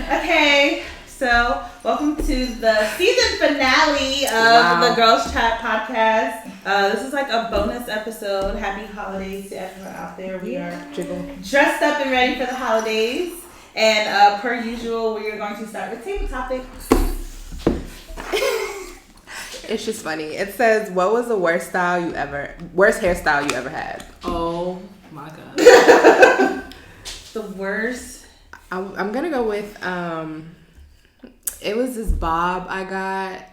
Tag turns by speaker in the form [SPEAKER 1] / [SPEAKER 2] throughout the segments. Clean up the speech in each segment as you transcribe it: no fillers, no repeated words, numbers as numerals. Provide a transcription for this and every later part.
[SPEAKER 1] Okay, so welcome to the season finale of the Girls Chat podcast. This is like a bonus episode. Happy holidays to everyone out there. We are dressed up and ready for the holidays. And per usual, we are going to start with table topics.
[SPEAKER 2] It's just funny. It says, "What was the worst hairstyle you ever had?"
[SPEAKER 3] Oh my god.
[SPEAKER 1] The worst.
[SPEAKER 2] I'm gonna go with it was this bob I got.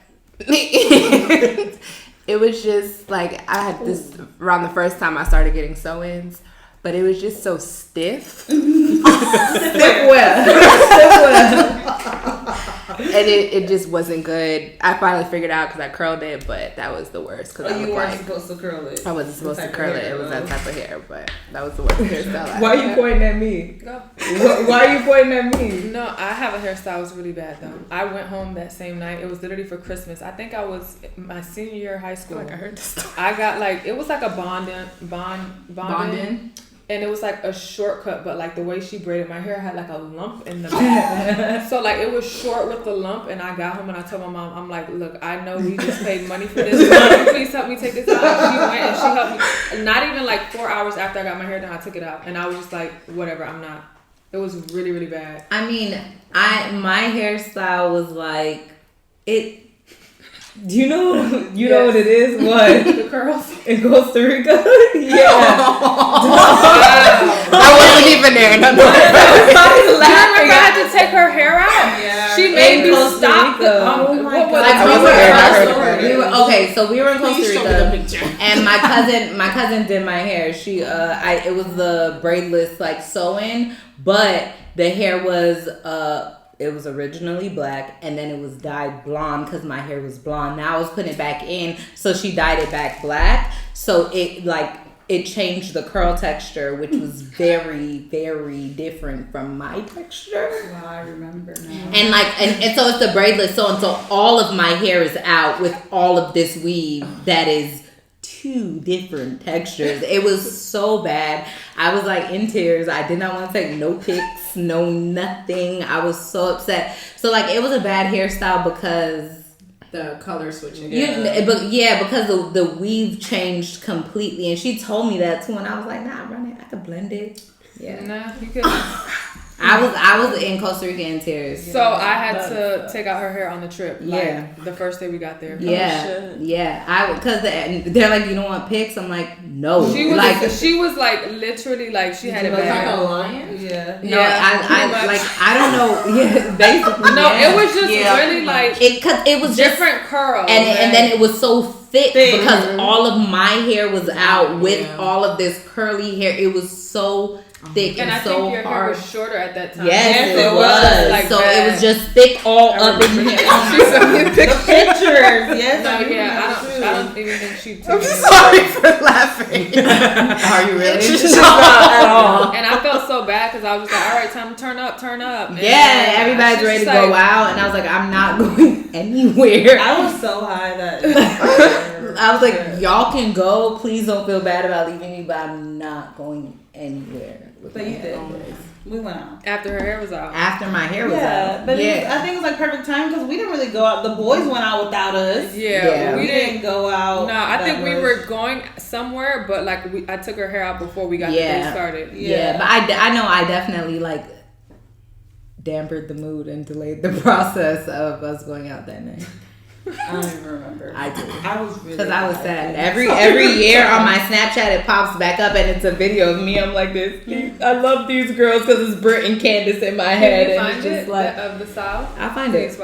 [SPEAKER 2] It was just like I had this around the first time I started getting sew-ins, but it was just so stiff. And it just wasn't good. I finally figured out because I curled it, but that was the worst. Cause
[SPEAKER 1] you weren't supposed to curl it.
[SPEAKER 2] I wasn't supposed to curl it. It was that type of hair, but that was the worst hairstyle.
[SPEAKER 4] Why are you pointing at me?
[SPEAKER 3] Go.
[SPEAKER 4] Why are you pointing at me?
[SPEAKER 3] No, I have a hairstyle that was really bad though. I went home that same night. It was literally for Christmas. I think I was my senior year of high school.
[SPEAKER 2] I heard this story.
[SPEAKER 3] I got it was like a bonding. And it was like a shortcut, but like the way she braided my hair had like a lump in the back. So like it was short with the lump, and I got home and I told my mom, I'm like, look, I know we just paid money for this. Please help me take this out. And she went and she helped me. Not even like 4 hours after I got my hair done, I took it out, and I was just like, whatever, I'm not. It was really, really bad.
[SPEAKER 4] I mean, my hairstyle was like it. Do you know what it is? What?
[SPEAKER 3] The curls
[SPEAKER 4] in Costa Rica? Yeah.
[SPEAKER 2] I wasn't even there. No.
[SPEAKER 3] I remember I had to take her hair out. Yeah. She made me stop.
[SPEAKER 4] Oh my God. Okay, so we were in Costa Rica, and my cousin did my hair. She it was the braidless like sew-in, but the hair was it was originally black, and then it was dyed blonde because my hair was blonde. Now I was putting it back in, so she dyed it back black. So it changed the curl texture, which was very, very different from my texture.
[SPEAKER 1] Wow, I remember now.
[SPEAKER 4] And and so it's the braidless. So all of my hair is out with all of this weave that is two different textures. It was so bad. I was like in tears. I did not want to take no pics, no nothing. I was so upset. So like it was a bad hairstyle because
[SPEAKER 3] the color switching.
[SPEAKER 4] Because the weave changed completely, and she told me that too, and I was like, nah, run it. I could blend it. Yeah.
[SPEAKER 3] Nah, you couldn't.
[SPEAKER 4] I was in Costa Rica in tears.
[SPEAKER 3] So I had to take out her hair on the trip.
[SPEAKER 4] Yeah.
[SPEAKER 3] The first day we got there.
[SPEAKER 4] Because they're like, you don't want pics. I'm like, no.
[SPEAKER 3] She was like literally like she had it bad.
[SPEAKER 1] Like a lion. Yeah.
[SPEAKER 4] No, I don't know. Yeah, basically.
[SPEAKER 3] No, it was just really like
[SPEAKER 4] it was
[SPEAKER 3] different curls,
[SPEAKER 4] and then it was so thick because all of my hair was out with all of this curly hair. It was so thick and so
[SPEAKER 3] think your
[SPEAKER 4] hard.
[SPEAKER 3] hair was shorter at that time.
[SPEAKER 4] Yes, it was.
[SPEAKER 3] Like
[SPEAKER 4] so it was just thick all up in here.
[SPEAKER 1] Pictures. Yes.
[SPEAKER 3] No, I don't even think she took
[SPEAKER 2] I'm sorry for laughing.
[SPEAKER 4] Are you really?
[SPEAKER 2] Not at all.
[SPEAKER 3] And I felt so bad because I was like, all right, time to turn up. And
[SPEAKER 4] everybody's ready to go out, and I was like, I'm not going anywhere.
[SPEAKER 1] I was so high that
[SPEAKER 4] I was like, y'all can go. Please don't feel bad about leaving me, but I'm not going anywhere.
[SPEAKER 1] But you did. We went out.
[SPEAKER 3] After her hair was out.
[SPEAKER 4] After my hair was out.
[SPEAKER 1] But I think it was like perfect time because we didn't really go out. The boys went out without us.
[SPEAKER 3] Yeah.
[SPEAKER 1] We didn't go out.
[SPEAKER 3] No, I think we were going somewhere, but like I took her hair out before we got the day started.
[SPEAKER 4] Yeah, but I know I definitely like dampened the mood and delayed the process of us going out that night.
[SPEAKER 1] I don't even remember.
[SPEAKER 4] I did.
[SPEAKER 1] I was really
[SPEAKER 4] because I was sad. Every year on my Snapchat it pops back up and it's a video of me. I'm like this. I love these girls because it's Britt and Candace in my head.
[SPEAKER 3] Can you
[SPEAKER 4] and
[SPEAKER 3] find
[SPEAKER 4] it's just like
[SPEAKER 3] of the style.
[SPEAKER 4] I find it.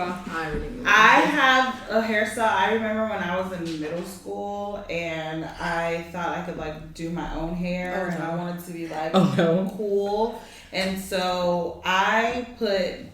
[SPEAKER 1] I have a hairstyle. I remember when I was in middle school and I thought I could like do my own hair and I wanted to be like cool. And so I put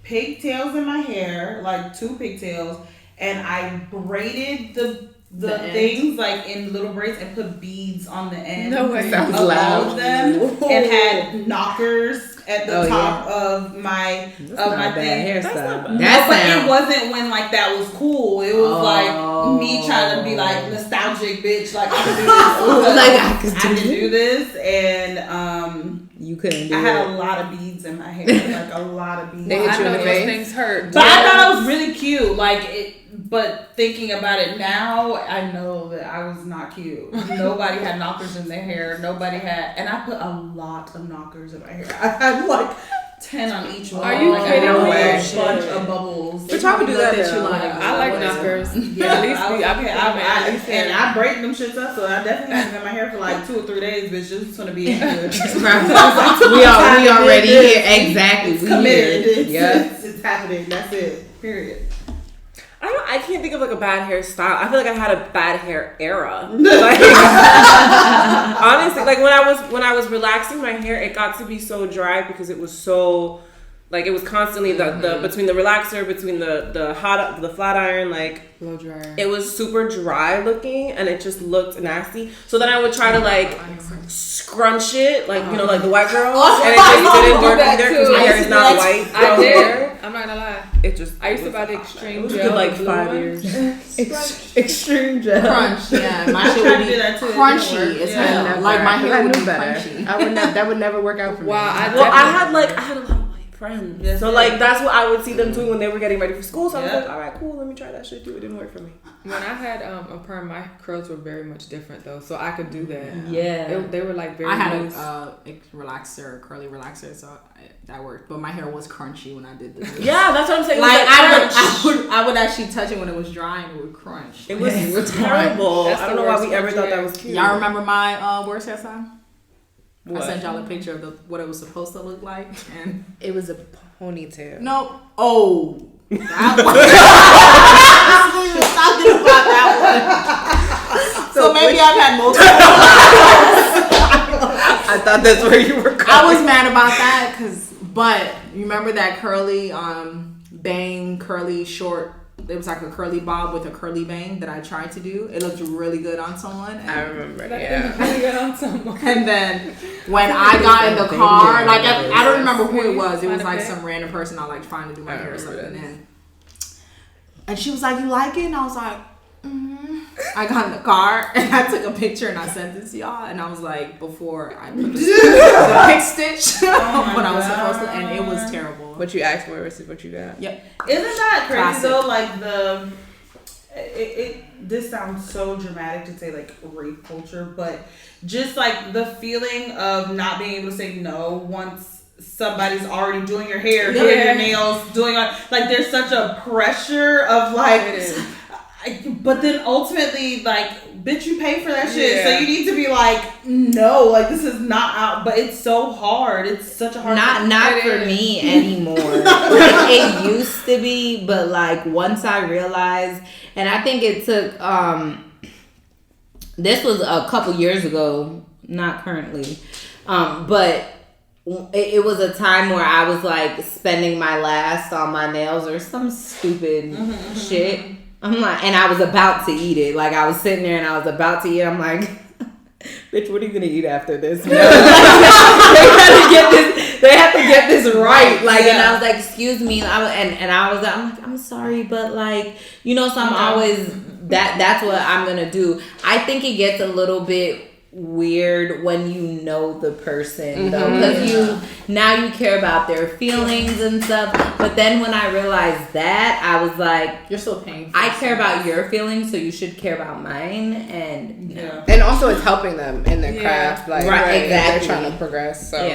[SPEAKER 1] pigtails in my hair, like 2 pigtails. And I braided the things like in little braids and put beads on the end.
[SPEAKER 3] No way.
[SPEAKER 1] Of all of them. And had knockers at the top of my thing.
[SPEAKER 4] Hairstyle.
[SPEAKER 1] But it wasn't when like that was cool. It was like me trying to be like nostalgic bitch. Like I can do this. Like I can do this, and
[SPEAKER 4] you couldn't do it.
[SPEAKER 1] I had a lot of beads in my hair, like a lot of beads.
[SPEAKER 3] They hit you in the face. Things hurt.
[SPEAKER 1] But I thought it was really cute. Like it. But thinking about it now, I know that I was not cute. Nobody had knockers in their hair. Nobody had, and I put a lot of knockers in my hair. I had like 10 on each one.
[SPEAKER 3] Are you kidding me?
[SPEAKER 1] A bunch of bubbles.
[SPEAKER 5] We're talking to that.
[SPEAKER 3] I like knockers.
[SPEAKER 1] Yeah, at least and I break them shits up, so I definitely had them in my hair for like 2 or 3 days. Bitch, this is gonna be good.
[SPEAKER 4] we already here. Exactly.
[SPEAKER 1] It's committed. It's happening. That's it. Period.
[SPEAKER 5] I can't think of like a bad hairstyle. I feel like I had a bad hair era. Like, honestly, like when I was relaxing my hair, it got to be so dry because it was so like it was constantly the between the relaxer, between the flat iron, like
[SPEAKER 3] blow dryer.
[SPEAKER 5] It was super dry looking and it just looked nasty. So then I would try to like scrunch it, like you know, like the white girls, and it just didn't work either because my hair is not white.
[SPEAKER 3] I did. I'm not gonna lie.
[SPEAKER 5] It just
[SPEAKER 3] I used to buy the extreme
[SPEAKER 5] it
[SPEAKER 3] gel.
[SPEAKER 5] like 5 years.
[SPEAKER 4] Extreme gel.
[SPEAKER 2] Crunch, yeah. My shit would be crunchy as hell. Like my hair would be crunchy.
[SPEAKER 4] That would never work out for me.
[SPEAKER 5] Wow. I had a lot of white friends. So like that's what I would see them doing when they were getting ready for school. So I was like, all right, cool. Let me try that shit too. It didn't work for me.
[SPEAKER 3] When I had a perm, my curls were very much different though, so I could do that.
[SPEAKER 4] Yeah,
[SPEAKER 3] they were like very.
[SPEAKER 2] I had a relaxer, curly relaxer, so that worked. But my hair was crunchy when I did this.
[SPEAKER 5] Yeah, that's what I'm saying.
[SPEAKER 2] Like I would actually touch it when it was dry and it would crunch.
[SPEAKER 5] It was terrible. I don't know why we ever thought that was cute.
[SPEAKER 2] Y'all remember my worst hairstyle?
[SPEAKER 5] What?
[SPEAKER 2] I sent y'all a picture of what it was supposed to look like, and
[SPEAKER 4] it was a ponytail.
[SPEAKER 2] Nope. Oh. That one. I was talking about that one. So maybe I've had multiple.
[SPEAKER 5] I thought that's where you were going.
[SPEAKER 2] I was mad about that but you remember that curly bang, curly short. It was like a curly bob with a curly bang that I tried to do. It looked really good on someone. And
[SPEAKER 4] I remember.
[SPEAKER 3] Really good on someone.
[SPEAKER 2] And then when I got in the car, like I don't remember who it was. It was like some random person I like trying to do my hair or something. And she was like, "You like it?" And I was like, "Mm-hmm." I got in the car and I took a picture and I sent it to y'all. And I was like, before I put the pick stitch when I was supposed to, and it was terrible.
[SPEAKER 5] What you asked for versus what you got.
[SPEAKER 2] Yep.
[SPEAKER 1] Isn't that crazy
[SPEAKER 2] Classic.
[SPEAKER 1] though? Like this sounds so dramatic to say like rape culture, but just like the feeling of not being able to say no once somebody's already doing your hair, doing your nails, like there's such a pressure of like, but then ultimately like, bitch, you pay for that shit, so you need to be like, no, like this is not out. But it's so hard. It's such a hard.
[SPEAKER 4] Not for me anymore. It used to be, but like once I realized, and I think it took. This was a couple years ago, not currently, but. It was a time where I was like spending my last on my nails or some stupid shit. I'm like, and I was about to eat it. Like I was sitting there and I was about to eat. I'm like, bitch, what are you gonna eat after this? You know? They have to get this right. Like, and I was like, excuse me. I'm like, I'm sorry, but like, you know, so I'm always that's what I'm gonna do. I think it gets a little bit weird when you know the person though, because you care about their feelings and stuff. But then when I realized that, I was like,
[SPEAKER 2] you're still paying for
[SPEAKER 4] I care about your feelings, so you should care about mine. And
[SPEAKER 5] and also it's helping them in their craft, like
[SPEAKER 4] right, exactly.
[SPEAKER 5] They're trying to progress. So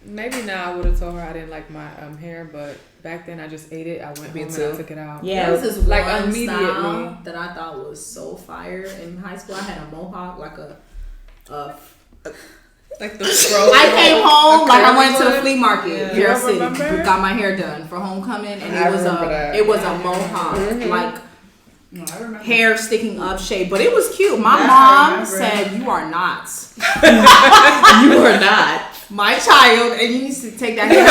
[SPEAKER 3] maybe now I would have told her I didn't like my hair, but back then I just ate it. I went home and I took it out.
[SPEAKER 2] Yeah, there was this like one immediately that I thought was so fire in high school. I had a mohawk, like
[SPEAKER 5] like the fro.
[SPEAKER 2] I came home like I went to the flea market, Pierce City, got my hair done for homecoming, and it was a mohawk, like hair sticking up shape, but it was cute. My mom said, "You are not.
[SPEAKER 4] You are not
[SPEAKER 2] my child, and you need to take that hair."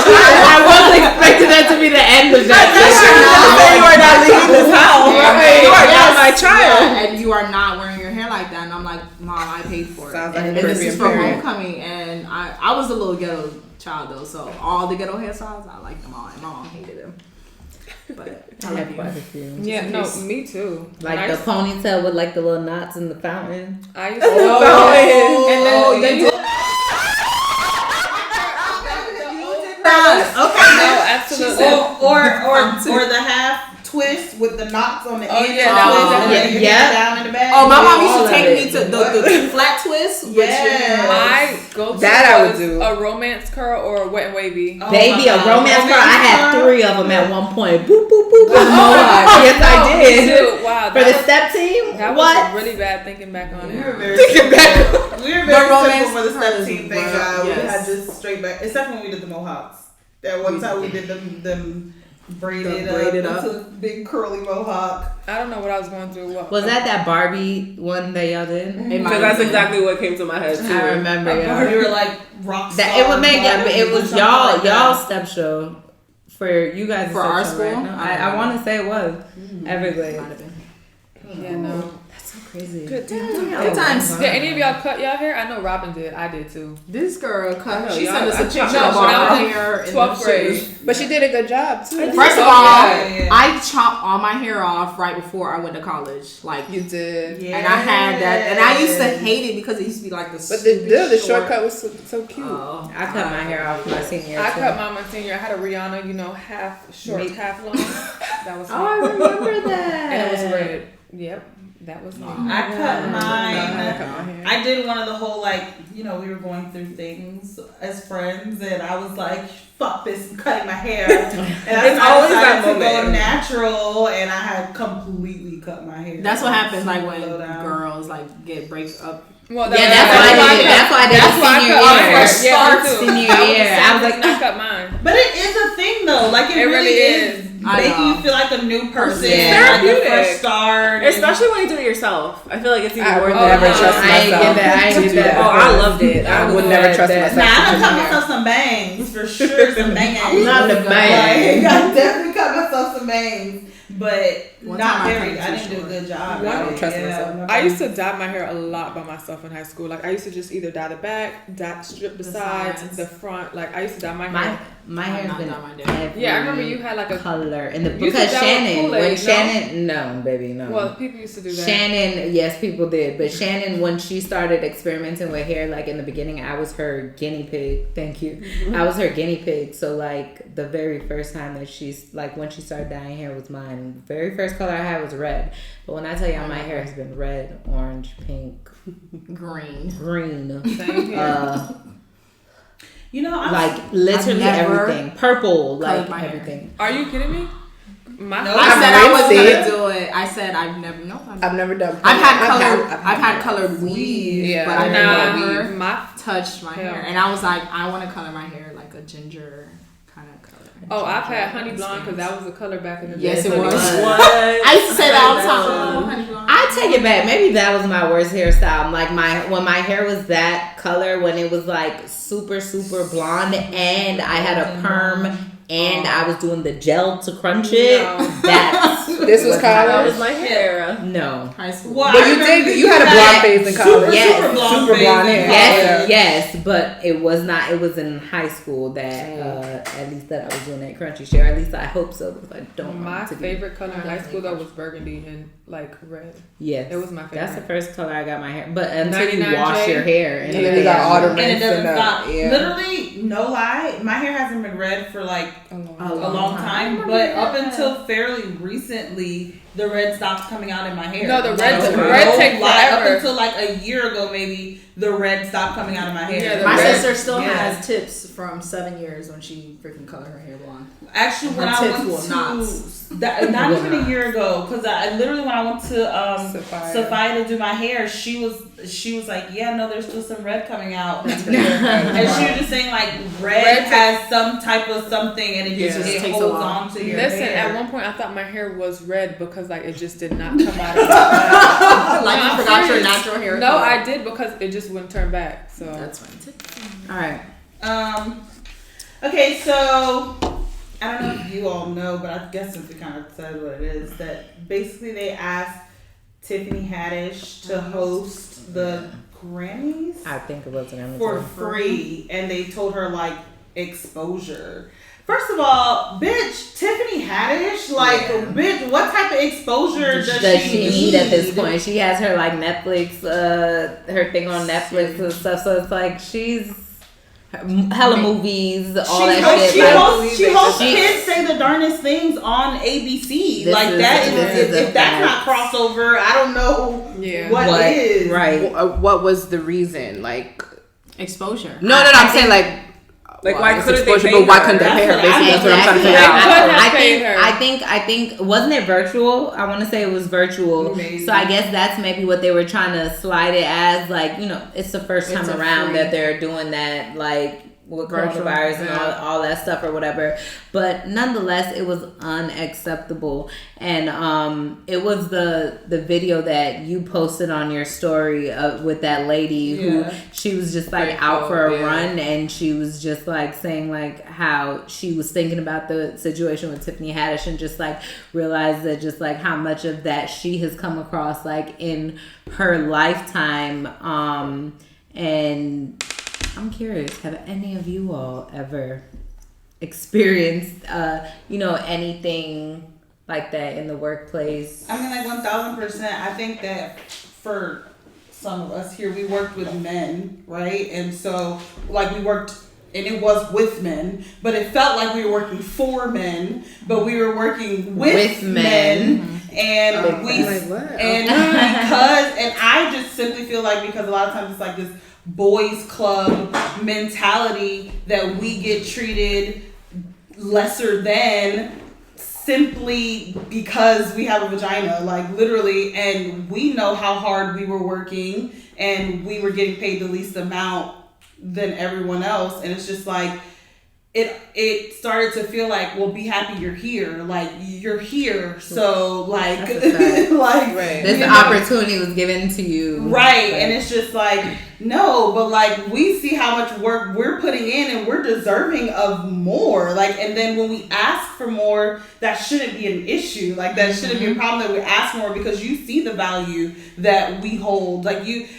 [SPEAKER 4] I wasn't expecting that to be the end of that.
[SPEAKER 5] You are not leaving this house. You are not my child,
[SPEAKER 2] and you are not wearing your hair like that. And I'm like, Mom, I paid for it.
[SPEAKER 5] Sounds like
[SPEAKER 2] and this is for homecoming, and
[SPEAKER 6] I was a little ghetto child though, so all the ghetto hairstyles, I liked them all, and my mom hated them. But
[SPEAKER 4] I had quite a few.
[SPEAKER 3] Yeah, no, me too.
[SPEAKER 4] Like the ponytail with like the little knots in the fountain.
[SPEAKER 3] I used to and then you
[SPEAKER 1] Okay.
[SPEAKER 3] no, absolutely.
[SPEAKER 1] Or the half twist with the knots on the end.
[SPEAKER 3] Yeah, that was
[SPEAKER 1] definitely down in the back.
[SPEAKER 6] Oh, my mom used to take me to the flat twist.
[SPEAKER 3] My go-to
[SPEAKER 4] that I would
[SPEAKER 3] was
[SPEAKER 4] do.
[SPEAKER 3] a romance curl or a wet and wavy.
[SPEAKER 4] Baby, a romance curl. I had 3 of them at one point. Boop, boop, boop. Yes, I did.
[SPEAKER 3] Too. Wow,
[SPEAKER 4] For the step team?
[SPEAKER 3] That
[SPEAKER 4] What?
[SPEAKER 3] was really bad thinking back on it.
[SPEAKER 1] We were very simple for the step team. Thank God. We had just straight back, except when we did the mohawks. That one time we did them braided up into a big curly mohawk.
[SPEAKER 3] I don't know what I was going through. What
[SPEAKER 4] Was that Barbie one that y'all did?
[SPEAKER 5] Because that's exactly what came to my head too.
[SPEAKER 4] I remember.
[SPEAKER 1] We were like rock
[SPEAKER 4] that
[SPEAKER 1] star.
[SPEAKER 4] it would make it was y'all step show for you guys
[SPEAKER 6] for our school.
[SPEAKER 4] Right? No, I want to say it was Everglades.
[SPEAKER 3] Yeah, no.
[SPEAKER 4] That's so crazy.
[SPEAKER 6] Good times.
[SPEAKER 3] Did any of y'all cut y'all hair? I know Robin did. I did too.
[SPEAKER 6] This girl cut.
[SPEAKER 5] No,
[SPEAKER 6] She sent us a picture
[SPEAKER 3] No,
[SPEAKER 6] of
[SPEAKER 3] when I
[SPEAKER 6] our
[SPEAKER 3] was in
[SPEAKER 6] hair in
[SPEAKER 3] 12th grade.
[SPEAKER 2] But she did a good job too.
[SPEAKER 6] First of all, I chopped all my hair off right before I went to college. Like
[SPEAKER 2] You did.
[SPEAKER 6] and I had that, and I used to hate it because it used to be like the.
[SPEAKER 2] But the shortcut was so cute.
[SPEAKER 4] I cut my hair off my senior year.
[SPEAKER 3] I cut mine my senior. I had a Rihanna, half short, half long. That was
[SPEAKER 4] I remember that.
[SPEAKER 3] And it was red. Yep, that was me.
[SPEAKER 1] I cut mine.
[SPEAKER 2] I cut my hair.
[SPEAKER 1] I did one of the whole we were going through things as friends, and I was like, "Fuck this! I'm cutting my hair." And I
[SPEAKER 5] always that
[SPEAKER 1] decided to go
[SPEAKER 5] moment.
[SPEAKER 1] natural, and I had completely cut my hair.
[SPEAKER 6] That's what happens like when
[SPEAKER 1] Slow down.
[SPEAKER 6] girls break up.
[SPEAKER 3] Well,
[SPEAKER 4] Yeah, that's why I did it. That's why I did it senior year. Senior year. I was like,
[SPEAKER 3] I cut mine.
[SPEAKER 1] But it is a thing though. Like it really is making you feel like a new person,
[SPEAKER 4] Yeah.
[SPEAKER 1] like a fresh start.
[SPEAKER 5] Especially when you do it yourself. I feel like it's even
[SPEAKER 2] I
[SPEAKER 5] worth
[SPEAKER 2] would
[SPEAKER 5] it.
[SPEAKER 2] never trust
[SPEAKER 4] I ain't
[SPEAKER 2] myself.
[SPEAKER 4] get that. I ain't get that.
[SPEAKER 5] Oh, I loved it.
[SPEAKER 2] I would never trust myself.
[SPEAKER 1] Nah, I
[SPEAKER 2] to
[SPEAKER 1] done
[SPEAKER 2] do
[SPEAKER 1] cut
[SPEAKER 2] hair.
[SPEAKER 1] myself some bangs for sure. Some bangs.
[SPEAKER 4] Not the
[SPEAKER 1] Like,
[SPEAKER 4] bang.
[SPEAKER 1] I definitely cut myself some bangs, but
[SPEAKER 6] One
[SPEAKER 1] not
[SPEAKER 6] time I
[SPEAKER 1] very.
[SPEAKER 6] cut
[SPEAKER 1] I
[SPEAKER 6] it
[SPEAKER 1] didn't do a
[SPEAKER 6] short.
[SPEAKER 1] good job.
[SPEAKER 2] I don't trust myself.
[SPEAKER 1] my
[SPEAKER 3] I used
[SPEAKER 1] bangs.
[SPEAKER 3] to dye my hair a lot by myself in high school. Like I used to just either dye the back, strip the sides, the front. Like I used to dye my hair.
[SPEAKER 4] My hair's
[SPEAKER 6] not
[SPEAKER 4] been
[SPEAKER 6] done my hair.
[SPEAKER 4] every
[SPEAKER 3] Yeah, I remember you had like a
[SPEAKER 4] color in the
[SPEAKER 3] You used to
[SPEAKER 4] because
[SPEAKER 3] dye with
[SPEAKER 4] Shannon
[SPEAKER 3] Kool-Aid,
[SPEAKER 4] when
[SPEAKER 3] no?
[SPEAKER 4] Shannon no baby no.
[SPEAKER 3] Well, people used to do that.
[SPEAKER 4] Shannon, yes, people did. But Shannon, when she started experimenting with hair, like in the beginning, I was her guinea pig. Thank you. I was her guinea pig. So, like, the very first time that she's, like, when she started dyeing hair was mine. The very first color I had was red. But when I tell y'all, my hair has been red, orange, pink,
[SPEAKER 6] Green.
[SPEAKER 4] green.
[SPEAKER 3] Same here.
[SPEAKER 4] Like, literally
[SPEAKER 6] never
[SPEAKER 4] everything. Purple,
[SPEAKER 6] colored
[SPEAKER 4] like,
[SPEAKER 6] my hair.
[SPEAKER 4] everything.
[SPEAKER 3] Are you kidding me? My
[SPEAKER 1] No.
[SPEAKER 6] I said I wasn't
[SPEAKER 2] rinsed
[SPEAKER 6] gonna do it. I said I've never. No,
[SPEAKER 2] I've never done.
[SPEAKER 6] I've had colored weave,
[SPEAKER 2] Yeah.
[SPEAKER 6] but I never
[SPEAKER 3] my
[SPEAKER 6] touched my hair. And I was like, I want to color my hair like a ginger kind of color.
[SPEAKER 3] Oh, I've had honey blonde because that was the color back in the day.
[SPEAKER 6] Yes, it
[SPEAKER 3] Honey
[SPEAKER 6] was.
[SPEAKER 3] blonde.
[SPEAKER 6] I used to say that all the time. Oh, honey blonde.
[SPEAKER 4] I take it back. Maybe that was my worst hairstyle. Like when my hair was that color, when it was like super blonde, and I had a perm, and I was doing the gel to crunch it.
[SPEAKER 3] No.
[SPEAKER 4] That's
[SPEAKER 2] This was
[SPEAKER 5] That
[SPEAKER 2] college.
[SPEAKER 5] was my hair.
[SPEAKER 4] no.
[SPEAKER 6] High school.
[SPEAKER 1] Well,
[SPEAKER 2] But
[SPEAKER 1] I
[SPEAKER 2] you
[SPEAKER 1] remember
[SPEAKER 2] did. You had a blonde phase in college.
[SPEAKER 4] Yes.
[SPEAKER 1] super blonde
[SPEAKER 2] Super blonde
[SPEAKER 1] phase.
[SPEAKER 2] hair.
[SPEAKER 4] Yes, but it was not. It was in high school that at least that I was doing that crunchy share. At least I hope so because I don't
[SPEAKER 3] My
[SPEAKER 4] want it to be.
[SPEAKER 3] favorite color in high school though was burgundy and like red.
[SPEAKER 4] Yes,
[SPEAKER 3] It was my favorite.
[SPEAKER 4] That's the first color I got my hair. But until you
[SPEAKER 3] 99J.
[SPEAKER 4] wash your hair
[SPEAKER 2] And then you got all the
[SPEAKER 1] And it
[SPEAKER 2] rinse
[SPEAKER 1] doesn't
[SPEAKER 2] and
[SPEAKER 1] stop.
[SPEAKER 2] yeah.
[SPEAKER 1] Literally, no lie, my hair hasn't been red for like
[SPEAKER 3] A long
[SPEAKER 1] a long time. But up until fairly recently, the red stopped coming out in my hair.
[SPEAKER 3] No, the
[SPEAKER 1] Like,
[SPEAKER 3] red takes
[SPEAKER 1] lie,
[SPEAKER 3] forever.
[SPEAKER 1] Up until like a year ago, maybe the red stopped coming out of my hair.
[SPEAKER 3] Yeah, the
[SPEAKER 6] My
[SPEAKER 3] red-
[SPEAKER 6] sister still
[SPEAKER 1] yeah.
[SPEAKER 6] has tips from 7 years when she freaking colored her hair blonde.
[SPEAKER 1] Actually, when
[SPEAKER 6] Her
[SPEAKER 1] I
[SPEAKER 6] tips
[SPEAKER 1] went
[SPEAKER 6] will
[SPEAKER 1] to
[SPEAKER 6] not.
[SPEAKER 1] not even a year ago, because I literally when I went to
[SPEAKER 3] Sophia.
[SPEAKER 1] Sophia to do my hair, she was like, yeah, no, there's still some red coming out, and she was just saying like red has some type of something, and it just
[SPEAKER 6] Yeah.
[SPEAKER 1] it
[SPEAKER 6] Takes a
[SPEAKER 1] holds
[SPEAKER 6] while.
[SPEAKER 1] on to your
[SPEAKER 3] Listen,
[SPEAKER 1] hair.
[SPEAKER 3] at one point I thought my hair was red because like it just did not come out of my
[SPEAKER 6] Like
[SPEAKER 3] I'm
[SPEAKER 6] you forgot your
[SPEAKER 3] serious.
[SPEAKER 6] natural hair.
[SPEAKER 3] No,
[SPEAKER 6] color.
[SPEAKER 3] I did because it just wouldn't turn back. So
[SPEAKER 6] That's fine too.
[SPEAKER 4] All right.
[SPEAKER 1] Okay, so I don't know if you all know, but I guess since we kind of said what it is, that basically they asked Tiffany Haddish to host the Grammys.
[SPEAKER 4] I think it was an
[SPEAKER 1] for free, and they told her like exposure. First of all, bitch, Tiffany Haddish, like, bitch, what type of exposure does she need
[SPEAKER 4] at this point? She has her like Netflix, her thing on Netflix and stuff. So it's like she's hella movies, all that shit.
[SPEAKER 1] She hosts Kids Say the Darnest Things on ABC. Like that is if that's not crossover, I don't know what is.
[SPEAKER 2] Right. What was the reason? Like
[SPEAKER 6] exposure.
[SPEAKER 2] No, I'm saying like
[SPEAKER 5] why couldn't they pay her?
[SPEAKER 2] But why couldn't they pay her? Basically, that's what I'm trying to figure
[SPEAKER 4] out. I think wasn't it virtual? I want to say it was virtual. Maybe. So I guess that's maybe what they were trying to slide it as. Like, you know, it's the first time around that they're doing that. Like. With coronavirus and all that stuff or whatever, but nonetheless it was unacceptable. And it was the video that you posted on your story with that lady who she was just like out for a run, and she was just like saying like how she was thinking about the situation with Tiffany Haddish and just like realized that just like how much of that she has come across like in her lifetime. And I'm curious, have any of you all ever experienced, anything like that in the workplace?
[SPEAKER 1] I mean, like 1,000%. I think that for some of us here, we worked with men, right? And so, like, we worked, and it was with men, but it felt like we were working for men, but we were working with men. Mm-hmm. And and I just simply feel like, because a lot of times it's like this boys club mentality that we get treated lesser than simply because we have a vagina, like literally, and we know how hard we were working and we were getting paid the least amount than everyone else. And it's just like it started to feel like, well, be happy you're here. Like, you're here. So, like,
[SPEAKER 4] this opportunity was given to you.
[SPEAKER 1] Right. And it's just like, no, but like, we see how much work we're putting in and we're deserving of more. Like, and then when we ask for more, that shouldn't be an issue. Like, that shouldn't be a problem that we ask more, because you see the value that we hold. Like, you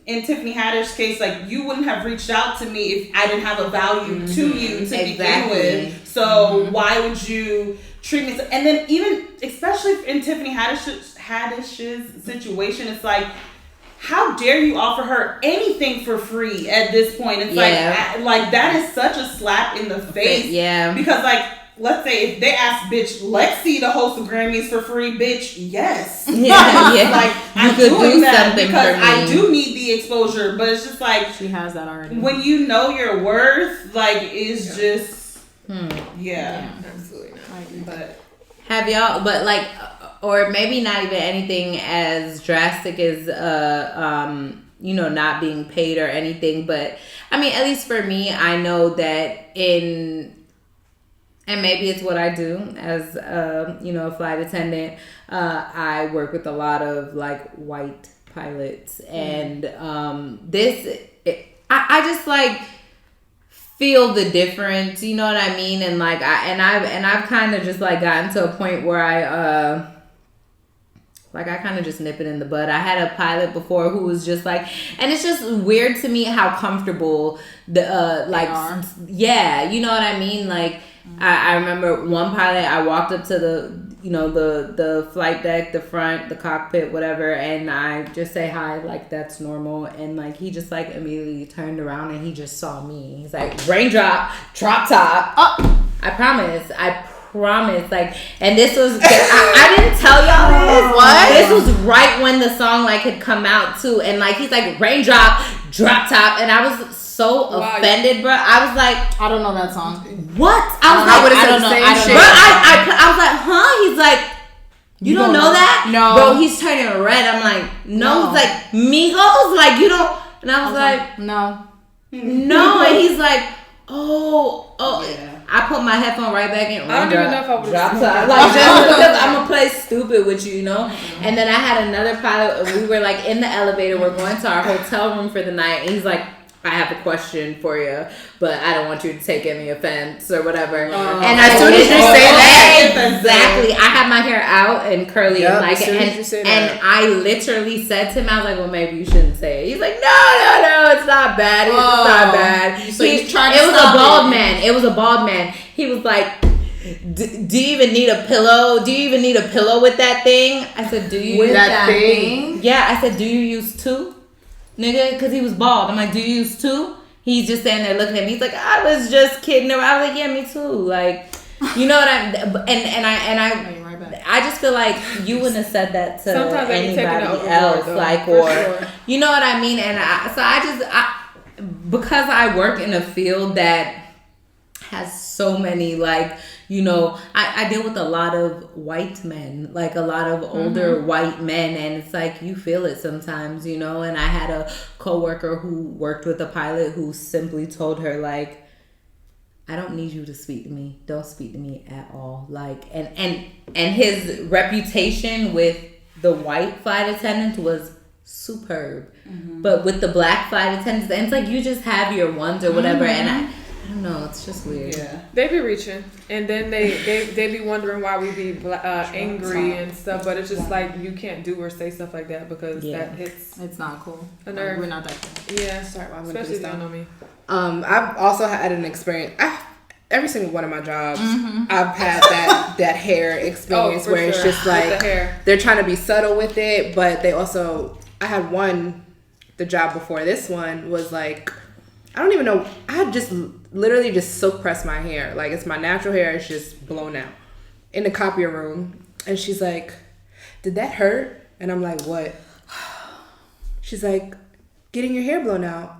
[SPEAKER 1] in Tiffany Haddish's case, like, you wouldn't have reached out to me if I didn't have a value to you to begin with. So why would you treat me? And then even, especially in Tiffany Haddish's situation, it's like, how dare you offer her anything for free at this point? It's like that is such a slap in the face. Yeah. Because like, let's say if they ask bitch Lexi to host the Grammys for free, bitch, yes. Like, I'm doing that because I do need the exposure, but it's just like,
[SPEAKER 6] she has that already.
[SPEAKER 1] When you know your worth, like, is just
[SPEAKER 3] absolutely not.
[SPEAKER 4] But have y'all, but like, or maybe not even anything as drastic as not being paid or anything, but I mean, at least for me, I know that and maybe it's what I do as a flight attendant. I work with a lot of like white pilots, and I just like feel the difference. You know what I mean? And like I've kind of just like gotten to a point where I kind of just nip it in the bud. I had a pilot before who was just like, and it's just weird to me how comfortable you know what I mean? Like, I remember one pilot, I walked up to the flight deck, the front, the cockpit, whatever, and I just say hi, like that's normal, and like he just like immediately turned around and he just saw me. He's like, raindrop, drop top. I promise. Like, and this was I didn't tell y'all this. What? This was right when the song like had come out too, and like he's like, raindrop, drop top, and I was so offended, bro. I was like,
[SPEAKER 6] I don't know that song.
[SPEAKER 4] What? I was like, I don't know. I was like, huh? He's like, you don't know that?
[SPEAKER 6] No.
[SPEAKER 4] Bro, he's turning red. I'm like, no. He's like, Migos? Like, you don't. And I was like,
[SPEAKER 6] no.
[SPEAKER 4] And he's like, oh. Yeah. I put my headphone right back in.
[SPEAKER 3] I don't even know if I would
[SPEAKER 4] drop top. Like, just because I'm gonna play stupid with you, And then I had another pilot, and we were like in the elevator. We're going to our hotel room for the night, and he's like, I have a question for you, but I don't want you to take any offense or whatever. And as soon as you say that, exactly, I have my hair out and curly and like it. And I literally said to him, I was like, well, maybe you shouldn't say it. He's like, no, it's not bad. It's not bad.
[SPEAKER 6] So he's trying to
[SPEAKER 4] It was a bald man. It was a bald man. He was like, do you even need a pillow? Do you even need a pillow with that thing? I said, do you
[SPEAKER 2] with
[SPEAKER 4] use
[SPEAKER 2] that thing?
[SPEAKER 4] Yeah, I said, do you use two? Nigga, because he was bald. I'm like, do you use two? He's just standing there looking at me. He's like, I was just kidding around. I was like, yeah, me too. Like, you know what I just feel like you wouldn't have said that to anybody else. Like, or, sure. You know what I mean? And because I work in a field that has so many, like, you know, I deal with a lot of white men, like a lot of older white men, and it's like you feel it sometimes, you know. And I had a coworker who worked with a pilot who simply told her, like, I don't need you to speak to me. Don't speak to me at all. Like, and his reputation with the white flight attendants was superb, but with the black flight attendants, and it's like you just have your ones or whatever, and I don't know, it's just weird. Yeah.
[SPEAKER 3] They be reaching, and then they be wondering why we be angry and stuff. But it's just like you can't do or say stuff like that because that hits.
[SPEAKER 6] It's not cool.
[SPEAKER 3] We're
[SPEAKER 6] not that cool.
[SPEAKER 3] Yeah, sorry, especially if you don't know me.
[SPEAKER 2] I've also had an experience. Every single one of my jobs, I've had that hair experience where it's just like they're trying to be subtle with it, but they also. I had one. The job before this one was like. I don't even know. I had just literally just silk pressed my hair. Like, it's my natural hair. It's just blown out in the copier room. And she's like, did that hurt? And I'm like, what? She's like, getting your hair blown out.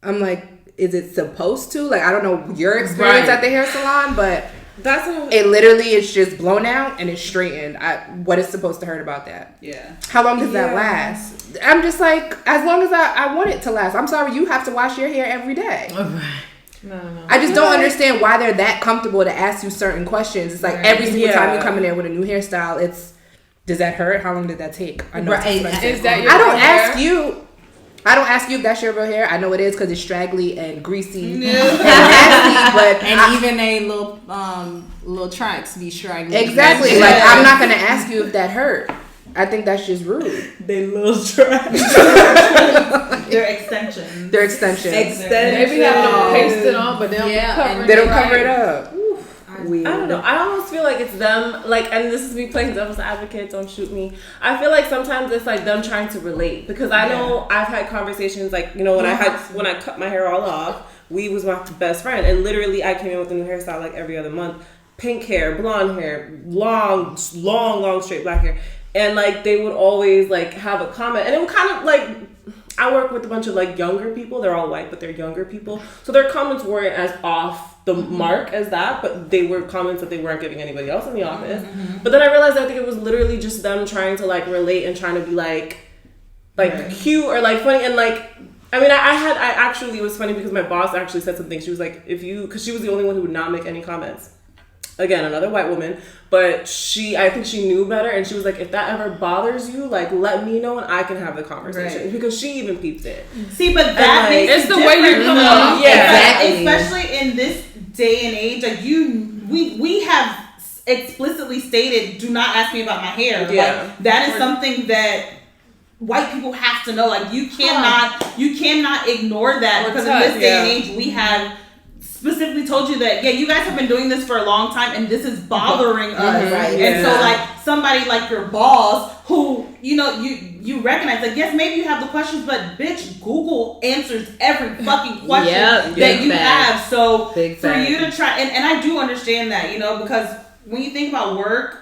[SPEAKER 2] I'm like, is it supposed to? Like, I don't know your experience at the hair salon, but it literally is just blown out and it's straightened. What is supposed to hurt about that?
[SPEAKER 1] Yeah.
[SPEAKER 2] How long does that last? I'm just like, as long as I want it to last. I'm sorry, you have to wash your hair every day.
[SPEAKER 3] No.
[SPEAKER 2] I just don't understand why they're that comfortable to ask you certain questions. It's like every single time you come in there with a new hairstyle, it's, does that hurt? How long did that take? I know
[SPEAKER 3] Is that your
[SPEAKER 2] I don't ask you. I don't ask you if that's your real hair. I know it is because it's straggly and greasy and nasty. But
[SPEAKER 6] even a little tracks be straggly.
[SPEAKER 2] Exactly. Like, I'm not gonna ask you if that hurt. I think that's just rude.
[SPEAKER 1] They little tracks. They're extensions.
[SPEAKER 2] They're extensions.
[SPEAKER 3] Maybe have to paste it on, but they don't cover it up.
[SPEAKER 5] Weird. I don't know. I almost feel like it's them, like, and this is me playing devil's advocate, don't shoot me. I feel like sometimes it's like them trying to relate, because I know I've had conversations, like, you know, when I cut my hair all off, we was my best friend, and literally I came in with a new hairstyle like every other month. Pink hair, blonde hair, long straight black hair. And like they would always like have a comment, and it would kind of like, I work with a bunch of like younger people. They're all white, but they're younger people. So their comments weren't as off the mark as that, but they were comments that they weren't giving anybody else in the office. But then I realized I think it was literally just them trying to like relate and trying to be like cute or like funny. And like, I mean, I actually, it was funny because my boss actually said something. She was like, because she was the only one who would not make any comments. Again, another white woman, but I think she knew better, and she was like, if that ever bothers you, like, let me know and I can have the conversation, because she even peeped it.
[SPEAKER 1] See, but that makes
[SPEAKER 3] it's the way you come off.
[SPEAKER 1] Yeah, exactly. Especially in this day and age, like we have explicitly stated, do not ask me about my hair.
[SPEAKER 5] Yeah.
[SPEAKER 1] Like, that is something that white people have to know. Like, you cannot ignore that, because in this day and age, we have specifically told you that, you guys have been doing this for a long time and this is bothering us. Right. And so like somebody like your boss who, you know, you recognize, like, yes, maybe you have the questions, but bitch, Google answers every fucking question that you have. So for you to try, and I do understand that, you know, because when you think about work,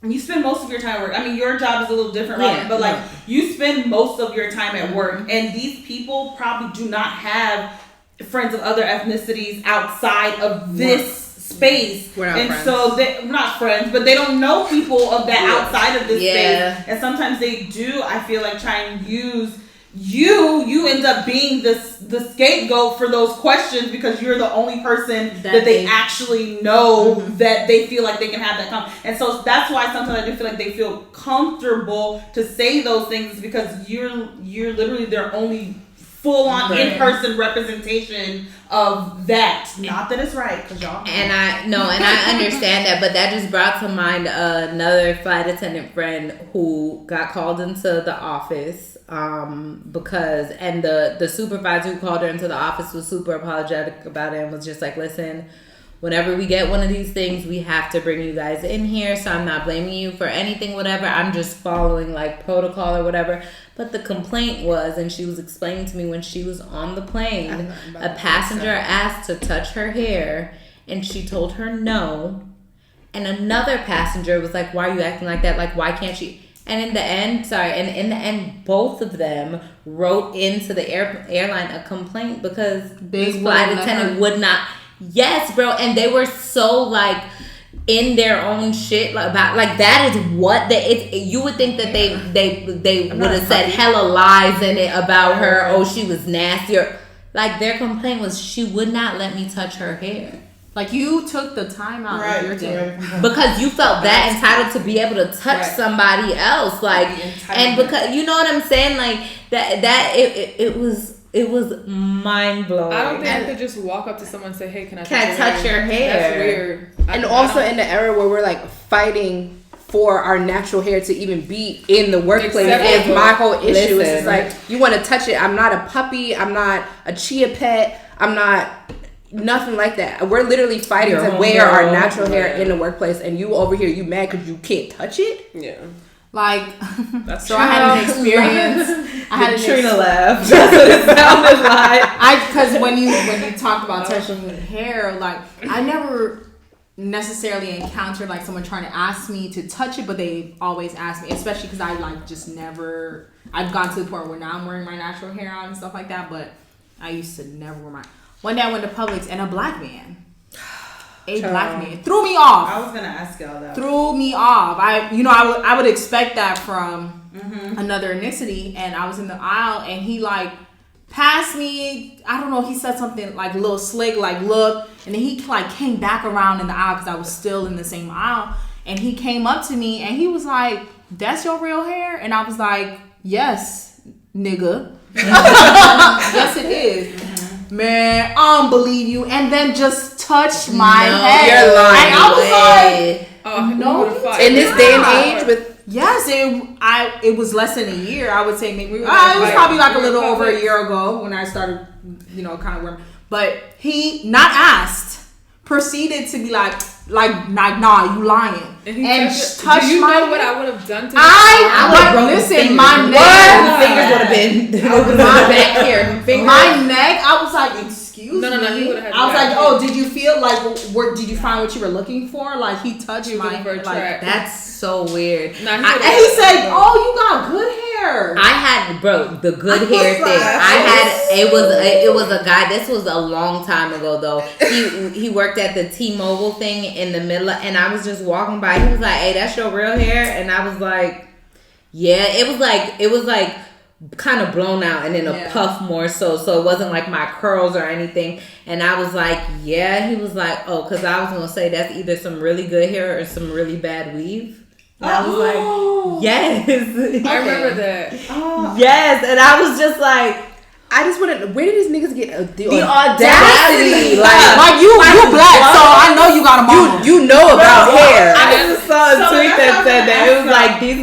[SPEAKER 1] you spend most of your time at work. I mean, your job is a little different, right? But like, you spend most of your time at work, and these people probably do not have friends of other ethnicities outside of this space. We're not friends, but they don't know people of that outside of this space. And sometimes they do, I feel like, try and use you end up being the scapegoat for those questions, because you're the only person that they actually know that they feel like they can have that and so that's why sometimes I do feel like they feel comfortable to say those things, because you're literally their only full on in person representation of that. Not that it's right, because y'all.
[SPEAKER 4] And I understand that, but that just brought to mind another flight attendant friend who got called into the office because the supervisor who called her into the office was super apologetic about it and was just like, listen, whenever we get one of these things, we have to bring you guys in here. So I'm not blaming you for anything, whatever. I'm just following like protocol or whatever. But the complaint was, and she was explaining to me when she was on the plane, a passenger asked to touch her hair and she told her no. And another passenger was like, why are you acting like that? Like, why can't she? And in the end, both of them wrote into the airline a complaint because this flight attendant would not. Yes, bro. And they were so like in their own shit about like that is what you would think that they would have said hella lies in it about her. Oh, she was nasty. Or like their complaint was she would not let me touch her hair.
[SPEAKER 6] Like you took the time out of your day
[SPEAKER 4] because you felt that entitled to be able to touch somebody else, like, and because you know what I'm saying, like that it was mind blowing.
[SPEAKER 3] I don't think I could just walk up to someone and say, "Hey, can I
[SPEAKER 4] touch your hair?"
[SPEAKER 3] That's weird.
[SPEAKER 2] And also in the era where we're like fighting for our natural hair to even be in the workplace is my whole issue. It's like you want to touch it. I'm not a puppy. I'm not a chia pet. I'm not. Nothing like that. We're literally fighting to wear our natural hair in the workplace, and you over here, you mad because you can't touch it?
[SPEAKER 5] Yeah.
[SPEAKER 6] Like,
[SPEAKER 5] that's
[SPEAKER 6] so true. I had an experience. I had
[SPEAKER 5] Trina laughed. That's what it sounded like.
[SPEAKER 6] Because when you talked about touching hair, like I never necessarily encountered like someone trying to ask me to touch it, but they always ask me, especially because I like just never. I've gone to the point where now I'm wearing my natural hair out and stuff like that, but I used to never wear my. One day I went to Publix and a black man threw me off.
[SPEAKER 1] I was gonna ask y'all that.
[SPEAKER 6] Threw me off. I would expect that from another ethnicity, and I was in the aisle and he like passed me. I don't know. He said something like a little slick, like look, and then he like came back around in the aisle because I was still in the same aisle, and he came up to me and he was like, "That's your real hair?" And I was like, "Yes, nigga." Yes, it is. Man, I don't believe you. And then just touch my head.
[SPEAKER 4] You're lying.
[SPEAKER 6] And I was like, no.
[SPEAKER 2] In this day and age with
[SPEAKER 6] yes, it was less than a year. I would say maybe it was probably like a little over a year ago when I started, kind of wearing. But he not asked, proceeded to be like nah, you lying. And touch
[SPEAKER 3] do you
[SPEAKER 6] my
[SPEAKER 3] know what I would have done to
[SPEAKER 6] I would listen, my neck.
[SPEAKER 4] Fingers would have been my back here.
[SPEAKER 6] My neck, I was like, excuse me.
[SPEAKER 3] No, he would have had
[SPEAKER 6] I was like, oh, did you feel like, did you find what you were looking for? Like, he touched my hair. Like,
[SPEAKER 4] that's so weird.
[SPEAKER 6] And he said, oh, you got good hair.
[SPEAKER 4] I had, the good hair thing. It was a guy, this was a long time ago though. He worked at the T-Mobile thing in the middle and I was just walking by. He was like, hey, that's your real hair? And I was like, yeah. It was like kind of blown out and then a puff more so it wasn't like my curls or anything. And I was like, yeah. He was like, oh, because I was gonna say that's either some really good hair or some really bad weave. And I was like, yes.
[SPEAKER 3] I remember that.
[SPEAKER 4] Yes. And I was just like,
[SPEAKER 2] I just want to. Where did these niggas get the
[SPEAKER 4] audacity?
[SPEAKER 6] Like you black, so I know you got a mama.
[SPEAKER 2] You know about hair.
[SPEAKER 4] I just saw a tweet that said that it was like these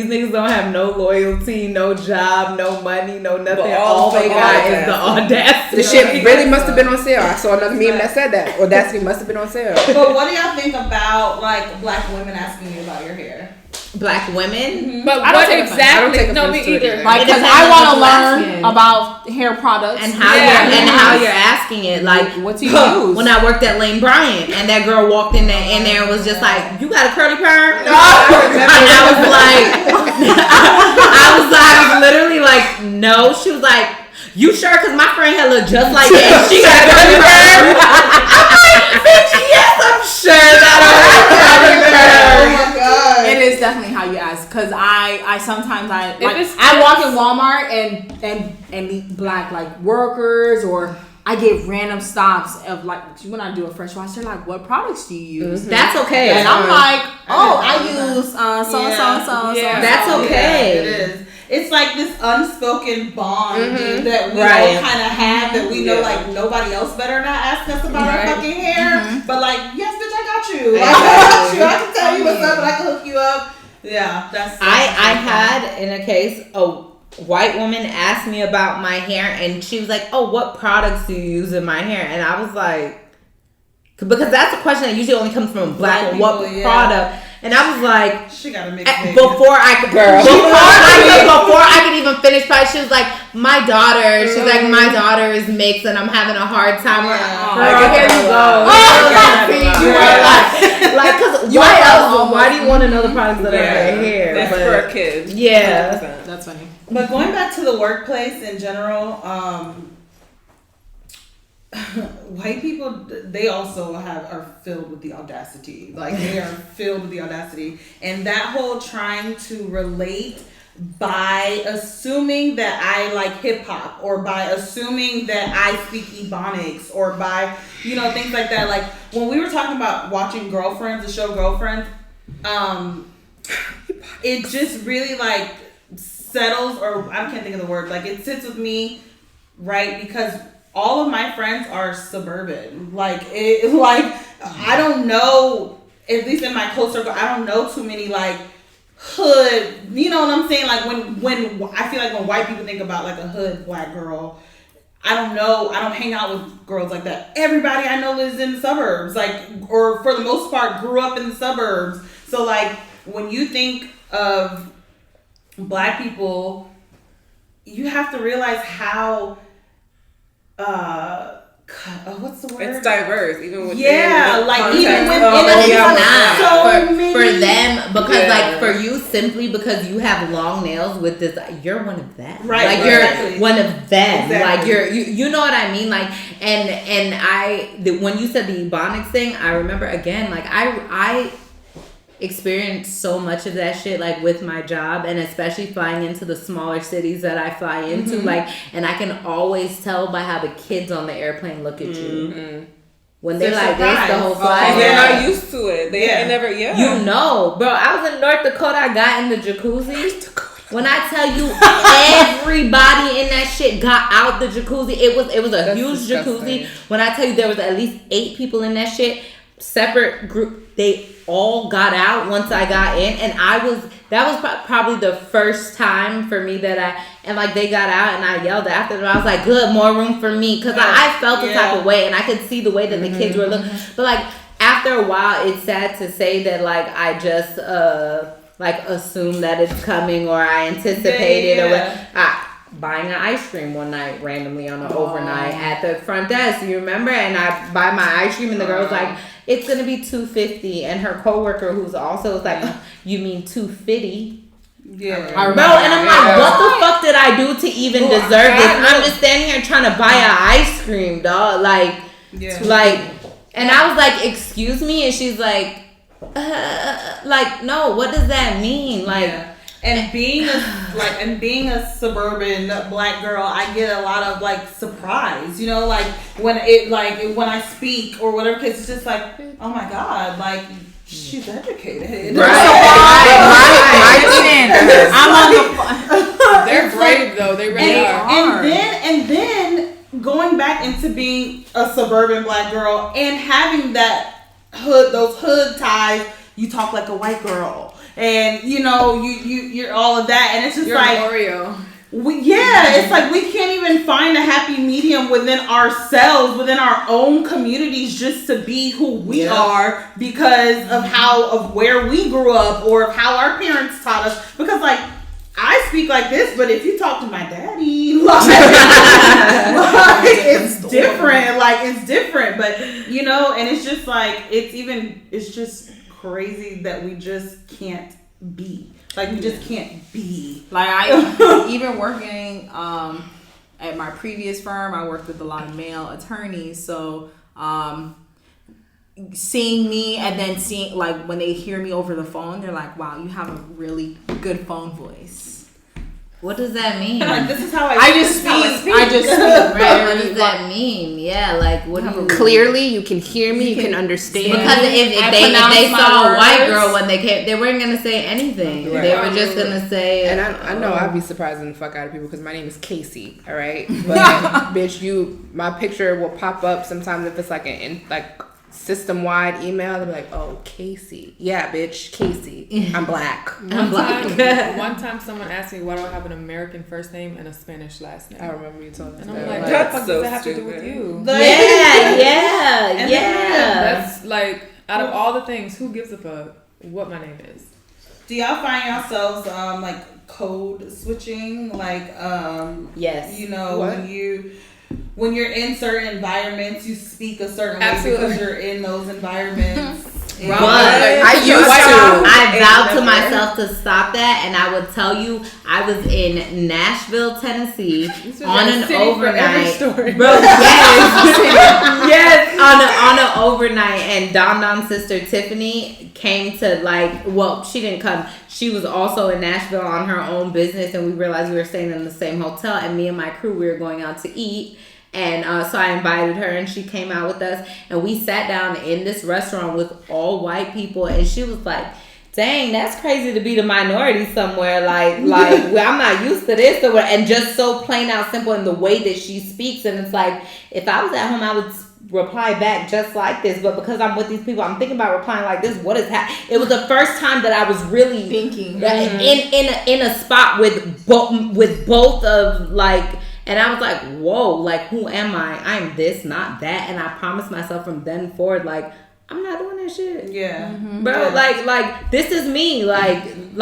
[SPEAKER 4] niggas don't have no loyalty, no job, no money, no nothing. All they got is the audacity.
[SPEAKER 2] The shit really must have been on sale. I saw another meme that said that audacity must have been on sale.
[SPEAKER 1] But what do y'all think about like black women asking you about your hair?
[SPEAKER 4] Black women,
[SPEAKER 3] but what exactly? No, me either.
[SPEAKER 6] Like, because I want to learn about hair products
[SPEAKER 4] and how you're asking it. Like,
[SPEAKER 6] what do you use?
[SPEAKER 4] When I worked at Lane Bryant, and that girl walked in there and was just like, "You got a curly perm?" And I was literally like, "No." She was like, "You sure?" Because my friend had looked just like that. She got a curly perm. I'm like, "Bitch, yes, I'm sure that I got a curly perm."
[SPEAKER 1] Oh my god.
[SPEAKER 6] It is definitely how you ask, because I sometimes I walk in Walmart and meet black like workers, or I get random stops of like when I do a fresh wash, they're like, what products do you use?
[SPEAKER 4] Mm-hmm. That's okay.
[SPEAKER 6] And I'm like, oh, I use so.
[SPEAKER 4] That's okay.
[SPEAKER 1] It is. it's like this unspoken bond that we all kind of have that we know like nobody else better not ask us about our fucking hair. But like, yes, bitch, I got you. Like, I got you. I can tell you what's up and I can hook you up. Yeah, that's.
[SPEAKER 4] I had in a case white woman asked me about my hair and she was like, "Oh, what products do you use in my hair?" And I was like, because that's a question that usually only comes from a black woman. What product? And I was like,
[SPEAKER 1] she got to make it
[SPEAKER 4] before I could even finish. She was like, my daughter. She's like, my daughter is mixed, and I'm having a hard time. Here you go. Like, because why else? Why do you want to know the products that are in your hair?
[SPEAKER 5] That's for a kid.
[SPEAKER 4] Yeah,
[SPEAKER 3] 100%. That's funny.
[SPEAKER 1] But going back to the workplace in general, white people, they also are filled with the audacity. Like, they are filled with the audacity. And that whole trying to relate by assuming that I like hip hop, or by assuming that I speak Ebonics, or by, things like that. Like, when we were talking about watching Girlfriends, the show Girlfriends, it just really like settles, or I can't think of the word, like it sits with me, right? Because all of my friends are suburban. Like, I don't know, at least in my close circle, I don't know too many like hood, you know what I'm saying? Like, when I feel like when white people think about like a hood black girl, I don't hang out with girls like that. Everybody I know lives in the suburbs, like, or for the most part grew up in the suburbs. So like, when you think of black people, you have to realize how what's the word?
[SPEAKER 5] It's diverse, even with
[SPEAKER 1] even when
[SPEAKER 4] for them, because like for you, simply because you have long nails with this, you're one of them, right? Like you're one of them, like you know what I mean? Like, and when you said the Ebonics thing, I remember again, like I experienced so much of that shit, like with my job, and especially flying into the smaller cities that I fly into, like, and I can always tell by how the kids on the airplane look at you when they're like this the whole flight.
[SPEAKER 5] They're not used to it. They never,
[SPEAKER 4] bro. I was in North Dakota. I got in the jacuzzi. When I tell you, everybody in that shit got out the jacuzzi. It was a huge jacuzzi. When I tell you, there was at least 8 people in that shit, separate group. They all got out once I got in, and that was probably the first time for me that they got out, and I yelled after them. I was like, good, more room for me, because I felt the type of way, and I could see the way that the kids were looking. But like, after a while, it's sad to say that like I just assume that it's coming, or I anticipate it, or buying an ice cream one night randomly on an overnight at the front desk. You remember? And I buy my ice cream, and the girl was like, it's gonna be $2.50, and her coworker, who's also was like, you mean $2.50?
[SPEAKER 1] Yeah,
[SPEAKER 4] I remember. Bro, and I'm like, what the fuck did I do to even deserve this? I'm just standing here trying to buy an ice cream, dog. Like, and I was like, excuse me, and she's like, no, what does that mean? Like. Yeah.
[SPEAKER 1] And being a suburban black girl, I get a lot of like surprise, like when I speak or whatever, cause it's just like, oh my God, like she's educated.
[SPEAKER 6] Right. I'm on the.
[SPEAKER 3] They're brave though. They really are.
[SPEAKER 1] And then going back into being a suburban black girl and having those hood ties, you talk like a white girl. And you're all of that, and it's just like
[SPEAKER 3] Oreo.
[SPEAKER 1] It's like we can't even find a happy medium within ourselves, within our own communities, just to be who we are because of where we grew up, or of how our parents taught us. Because like, I speak like this, but if you talk to my daddy, it's different. Like, it's different, but and it's just like it's just crazy that we just can't be. Like, we just can't be.
[SPEAKER 6] Like, I even working at my previous firm, I worked with a lot of male attorneys. So seeing me, and then seeing, like, when they hear me over the phone, they're like, wow, you have a really good phone voice.
[SPEAKER 4] What does that mean?
[SPEAKER 1] Like, this is how
[SPEAKER 6] I just speak. I just speak.
[SPEAKER 4] Right? What does that mean? Yeah, like what do you
[SPEAKER 2] clearly you can hear me, you can understand.
[SPEAKER 4] Because if they saw a white girl when they came, they weren't gonna say anything. Right. They were just gonna say.
[SPEAKER 2] And I know I'd be surprising the fuck out of people because my name is Casey. All right, but bitch, my picture will pop up sometimes if it's like system-wide email. They'll be like, "Oh, Casey, yeah, bitch, Casey. I'm black. I'm black."
[SPEAKER 3] One time, someone asked me why do I have an American first name and a Spanish last name.
[SPEAKER 2] I remember you told me.
[SPEAKER 3] And I'm like, what the fuck does that have to do with you?
[SPEAKER 4] Yeah.
[SPEAKER 3] That's like, out of all the things, who gives a fuck what my name is?
[SPEAKER 1] Do y'all find yourselves like code switching? Like,
[SPEAKER 4] yes.
[SPEAKER 1] You know,
[SPEAKER 2] what?
[SPEAKER 1] when you're in certain environments, you speak a certain way because you're in those environments.
[SPEAKER 4] But I vowed to myself to stop that, and I would tell you, I was in Nashville, Tennessee on an overnight. Bro, yes, on an overnight, and Don's sister Tiffany came to she didn't come. She was also in Nashville on her own business, and we realized we were staying in the same hotel, and me and my crew, we were going out to eat. And so I invited her, and she came out with us, and we sat down in this restaurant with all white people, and she was like, "Dang, that's crazy to be the minority somewhere. Like well, I'm not used to this." And just so plain out simple in the way that she speaks, and it's like, if I was at home, I would reply back just like this, but because I'm with these people, I'm thinking about replying like this. What is happening? It was the first time that I was really
[SPEAKER 6] thinking
[SPEAKER 4] in a spot with both of like. And I was like, whoa, like, who am I? I'm this, not that. And I promised myself from then forward, like, I'm not doing that shit.
[SPEAKER 1] Yeah.
[SPEAKER 4] Mm-hmm. Bro, yeah. like, this is me. Mm-hmm.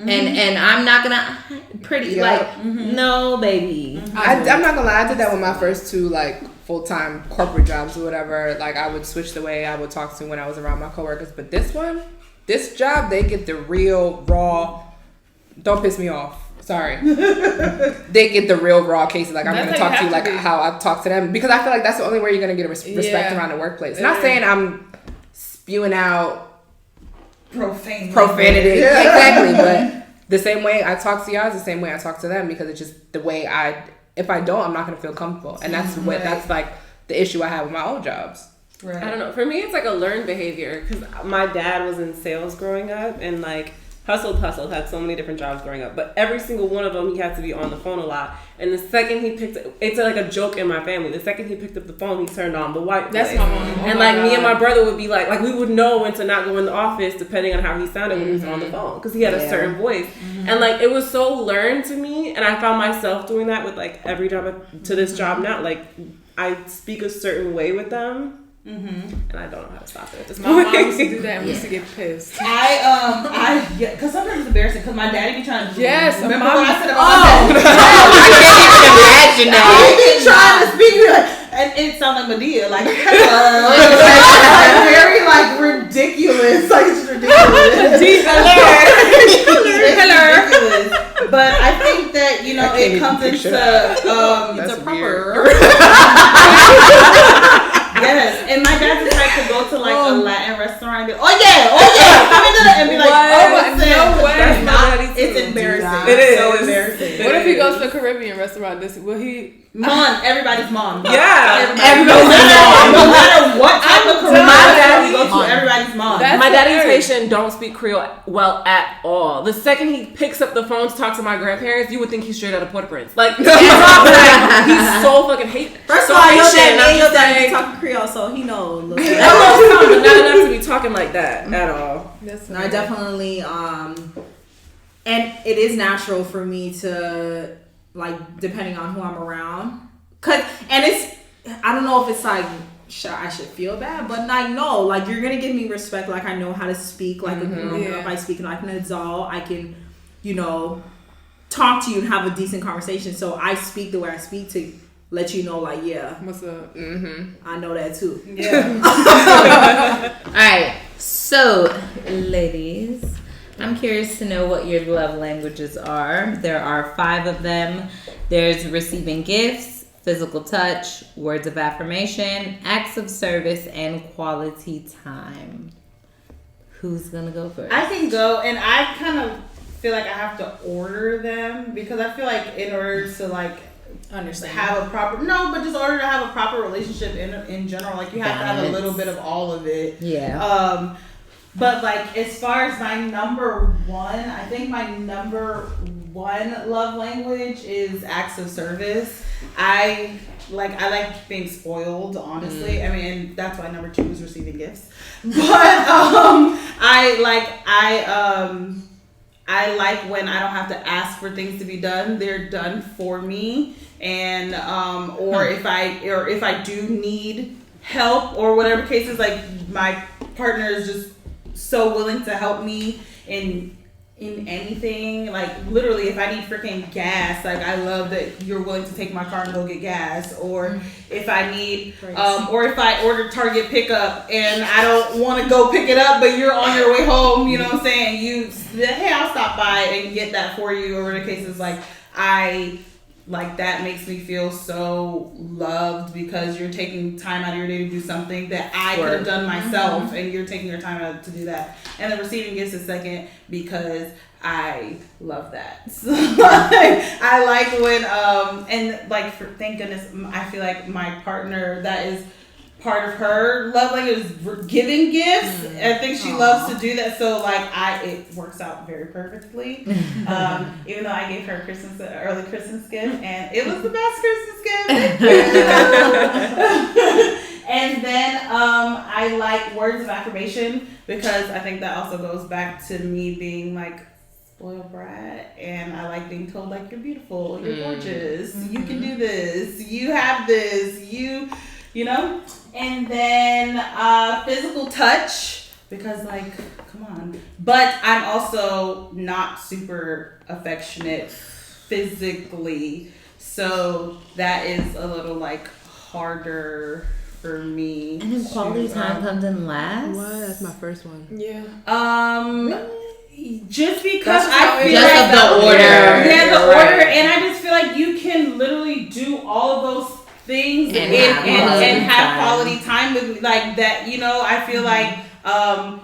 [SPEAKER 4] and I'm not gonna, no, baby.
[SPEAKER 2] Mm-hmm. I'm not gonna lie, I did that with my first two, like, full-time corporate jobs or whatever. Like, I would switch the way I would talk to when I was around my coworkers. But this job, they get the real, raw, don't piss me off. Sorry. They get the real raw cases. Like, I'm going to talk to you like how I talk to them. Because I feel like that's the only way you're going to get respect around the workplace. Not saying I'm spewing out profanity. Yeah. Exactly. But the same way I talk to y'all is the same way I talk to them. Because it's just the way if I don't, I'm not going to feel comfortable. And that's that's like the issue I have with my old jobs.
[SPEAKER 5] Right. I don't know. For me, it's like a learned behavior. Because my dad was in sales growing up. And like, hustled, had so many different jobs growing up, but every single one of them he had to be on the phone a lot. And the second he it's like a joke in my family. The second he picked up the phone, he turned on the white.
[SPEAKER 3] That's my mom.
[SPEAKER 5] And me and my brother would be like we would know when to not go in the office depending on how he sounded when he was on the phone because he had a certain voice. Mm-hmm. And like it was so learned to me, and I found myself doing that with like every job to this job now. Like I speak a certain way with them. Mm-hmm. And I don't know how to stop it at this point.
[SPEAKER 3] My mom used to do that and we used to get pissed.
[SPEAKER 1] Because sometimes it's embarrassing because my daddy be trying to remember when I said about
[SPEAKER 4] my dad? I can't even imagine that.
[SPEAKER 1] He be trying to speak and it sounds like Medea, like hello. Like very like ridiculous. Like it's ridiculous. Ridiculous. But I think that, it comes into
[SPEAKER 2] it's a proper
[SPEAKER 1] Yes, and my dad's the type to go to like a Latin restaurant and be like, oh yeah, come into that and be like,
[SPEAKER 3] no way.
[SPEAKER 1] It's embarrassing.
[SPEAKER 5] It is
[SPEAKER 1] so embarrassing.
[SPEAKER 3] What if he goes to a Caribbean restaurant? Will he?
[SPEAKER 1] Mom, everybody's mom.
[SPEAKER 5] Yeah,
[SPEAKER 1] everybody's mom. No matter what type of Caribbean restaurant you go to, everybody's mom.
[SPEAKER 5] My daddy's Haitian, don't speak Creole well at all. The second he picks up the phone to talk to my grandparents, you would think he's straight out of Port-au-Prince. Like, he's so fucking Haitian.
[SPEAKER 7] First of all, your dad talking Creole, so he knows.
[SPEAKER 5] But not enough to be talking like that at all.
[SPEAKER 6] No, I definitely, and it is natural for me to, like, depending on who I'm around. I don't know if it's like, I should feel bad, but like, no, like, you're gonna give me respect. Like, I know how to speak like a grown up. I speak like an adult. I can, talk to you and have a decent conversation. So I speak the way I speak to let you know, like, yeah,
[SPEAKER 3] what's up?
[SPEAKER 6] Mm-hmm. I know that too.
[SPEAKER 1] Yeah.
[SPEAKER 4] All right. So, ladies, I'm curious to know what your love languages are. There are 5 of them. There's receiving gifts, physical touch, words of affirmation, acts of service, and quality time. Who's gonna go first?
[SPEAKER 1] I can go, and I kind of feel like I have to order them because I feel like in order to like
[SPEAKER 6] understand
[SPEAKER 1] have a proper just in order to have a proper relationship in general, like you have to have a little bit of all of it.
[SPEAKER 4] Yeah.
[SPEAKER 1] But like as far as my number one, I think my number one love language is acts of service. I like being spoiled, honestly. I mean, that's why number two is receiving gifts. But I like when I don't have to ask for things to be done; they're done for me. And or if I do need help or whatever cases, like my partner is just so willing to help me in anything. Like literally, if I need freaking gas, like I love that you're willing to take my car and go get gas. Or if I need, or if I order Target pickup and I don't want to go pick it up, but you're on your way home, you know what I'm saying? Hey, I'll stop by and get that for you. Or whatever the case is, like like that makes me feel so loved because you're taking time out of your day to do something that I could have done myself, and you're taking your time out to do that. And the receiving gifts is second because I love that. I like when and like thank goodness I feel like my partner, that is part of her love language is giving gifts. I think she loves to do that, so like it works out very perfectly. Even though I gave her early Christmas gift, and it was the best Christmas gift. Thank you. And then I like words of affirmation because I think that also goes back to me being like spoiled brat, and I like being told like you're beautiful, you're gorgeous, you can do this, you have this, you know. And then physical touch, because like, come on. But I'm also not super affectionate physically, so that is a little like harder for me.
[SPEAKER 4] And then quality time comes in last.
[SPEAKER 2] What? That's my first one.
[SPEAKER 3] Yeah.
[SPEAKER 1] Just because I feel
[SPEAKER 4] just
[SPEAKER 1] like
[SPEAKER 4] the order.
[SPEAKER 1] Yeah, the order, and I just feel like you can literally do all of those things and have quality time with me, like that. You know, I feel like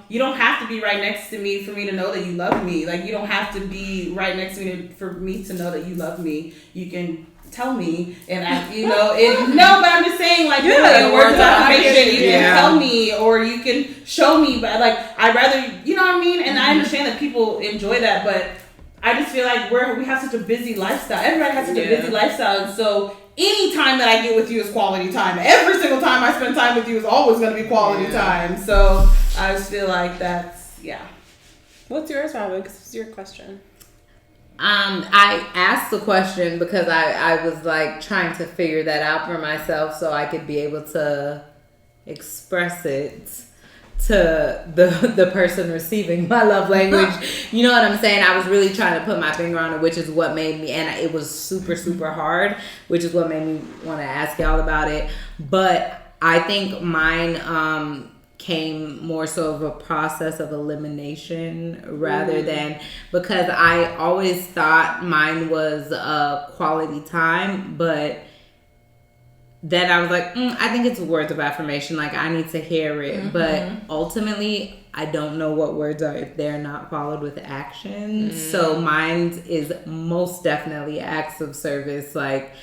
[SPEAKER 1] you don't have to be right next to me for me to know that you love me. Like you don't have to be right next to me for me to know that you love me. You can tell me, and but I'm just saying, like, in words of affirmation, you can tell me, or you can show me, but like, I'd rather, you know what I mean? And I understand that people enjoy that, but I just feel like we have such a busy lifestyle. Everybody has such a busy lifestyle, and so any time that I get with you is quality time. Every single time I spend time with you is always going to be quality time. So I just feel like that's,
[SPEAKER 5] What's yours, Robin? Because it's your question.
[SPEAKER 4] I asked the question because I was like trying to figure that out for myself so I could be able to express it to the person receiving my love language. You know what I'm saying? I was really trying to put my finger on it, which is what made me, and it was super, super hard, which is what made me want to ask y'all about it. But I think mine came more so of a process of elimination rather than, because I always thought mine was quality time, but then I was like, I think it's words of affirmation. Like, I need to hear it. But ultimately, I don't know what words are if they're not followed with action. So mine is most definitely acts of service. Like,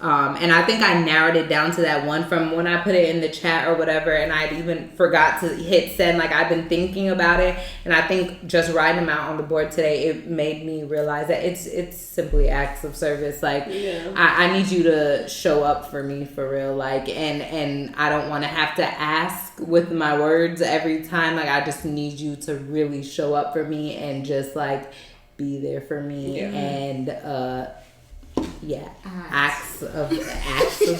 [SPEAKER 4] and I think I narrowed it down to that one from when I put it in the chat or whatever, and I'd even forgot to hit send. Like, I've been thinking about it, and I think just writing them out on the board today, it made me realize that it's simply acts of service. Like, I need you to show up for me for real. Like, and I don't want to have to ask with my words every time. Like, I just need you to really show up for me and just like be there for me. And acts of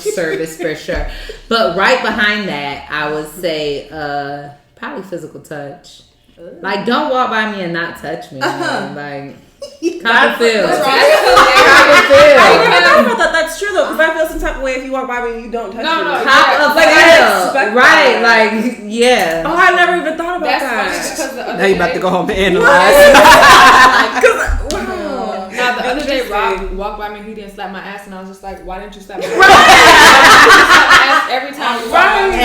[SPEAKER 4] service for sure. But right behind that, I would say probably physical touch. Like, don't walk by me and not touch me. Man. Like, how to feel?
[SPEAKER 5] I never thought that's true though, because I feel some type of way if you walk by me and you don't touch me.
[SPEAKER 4] How to feel? Right? Like, yeah.
[SPEAKER 5] Oh, I never even thought about that.
[SPEAKER 6] Now you about to go home and analyze.
[SPEAKER 3] Now the other day, Rob walked by me, he didn't slap my ass, and I was just like, why didn't you slap my ass every time you walk by me?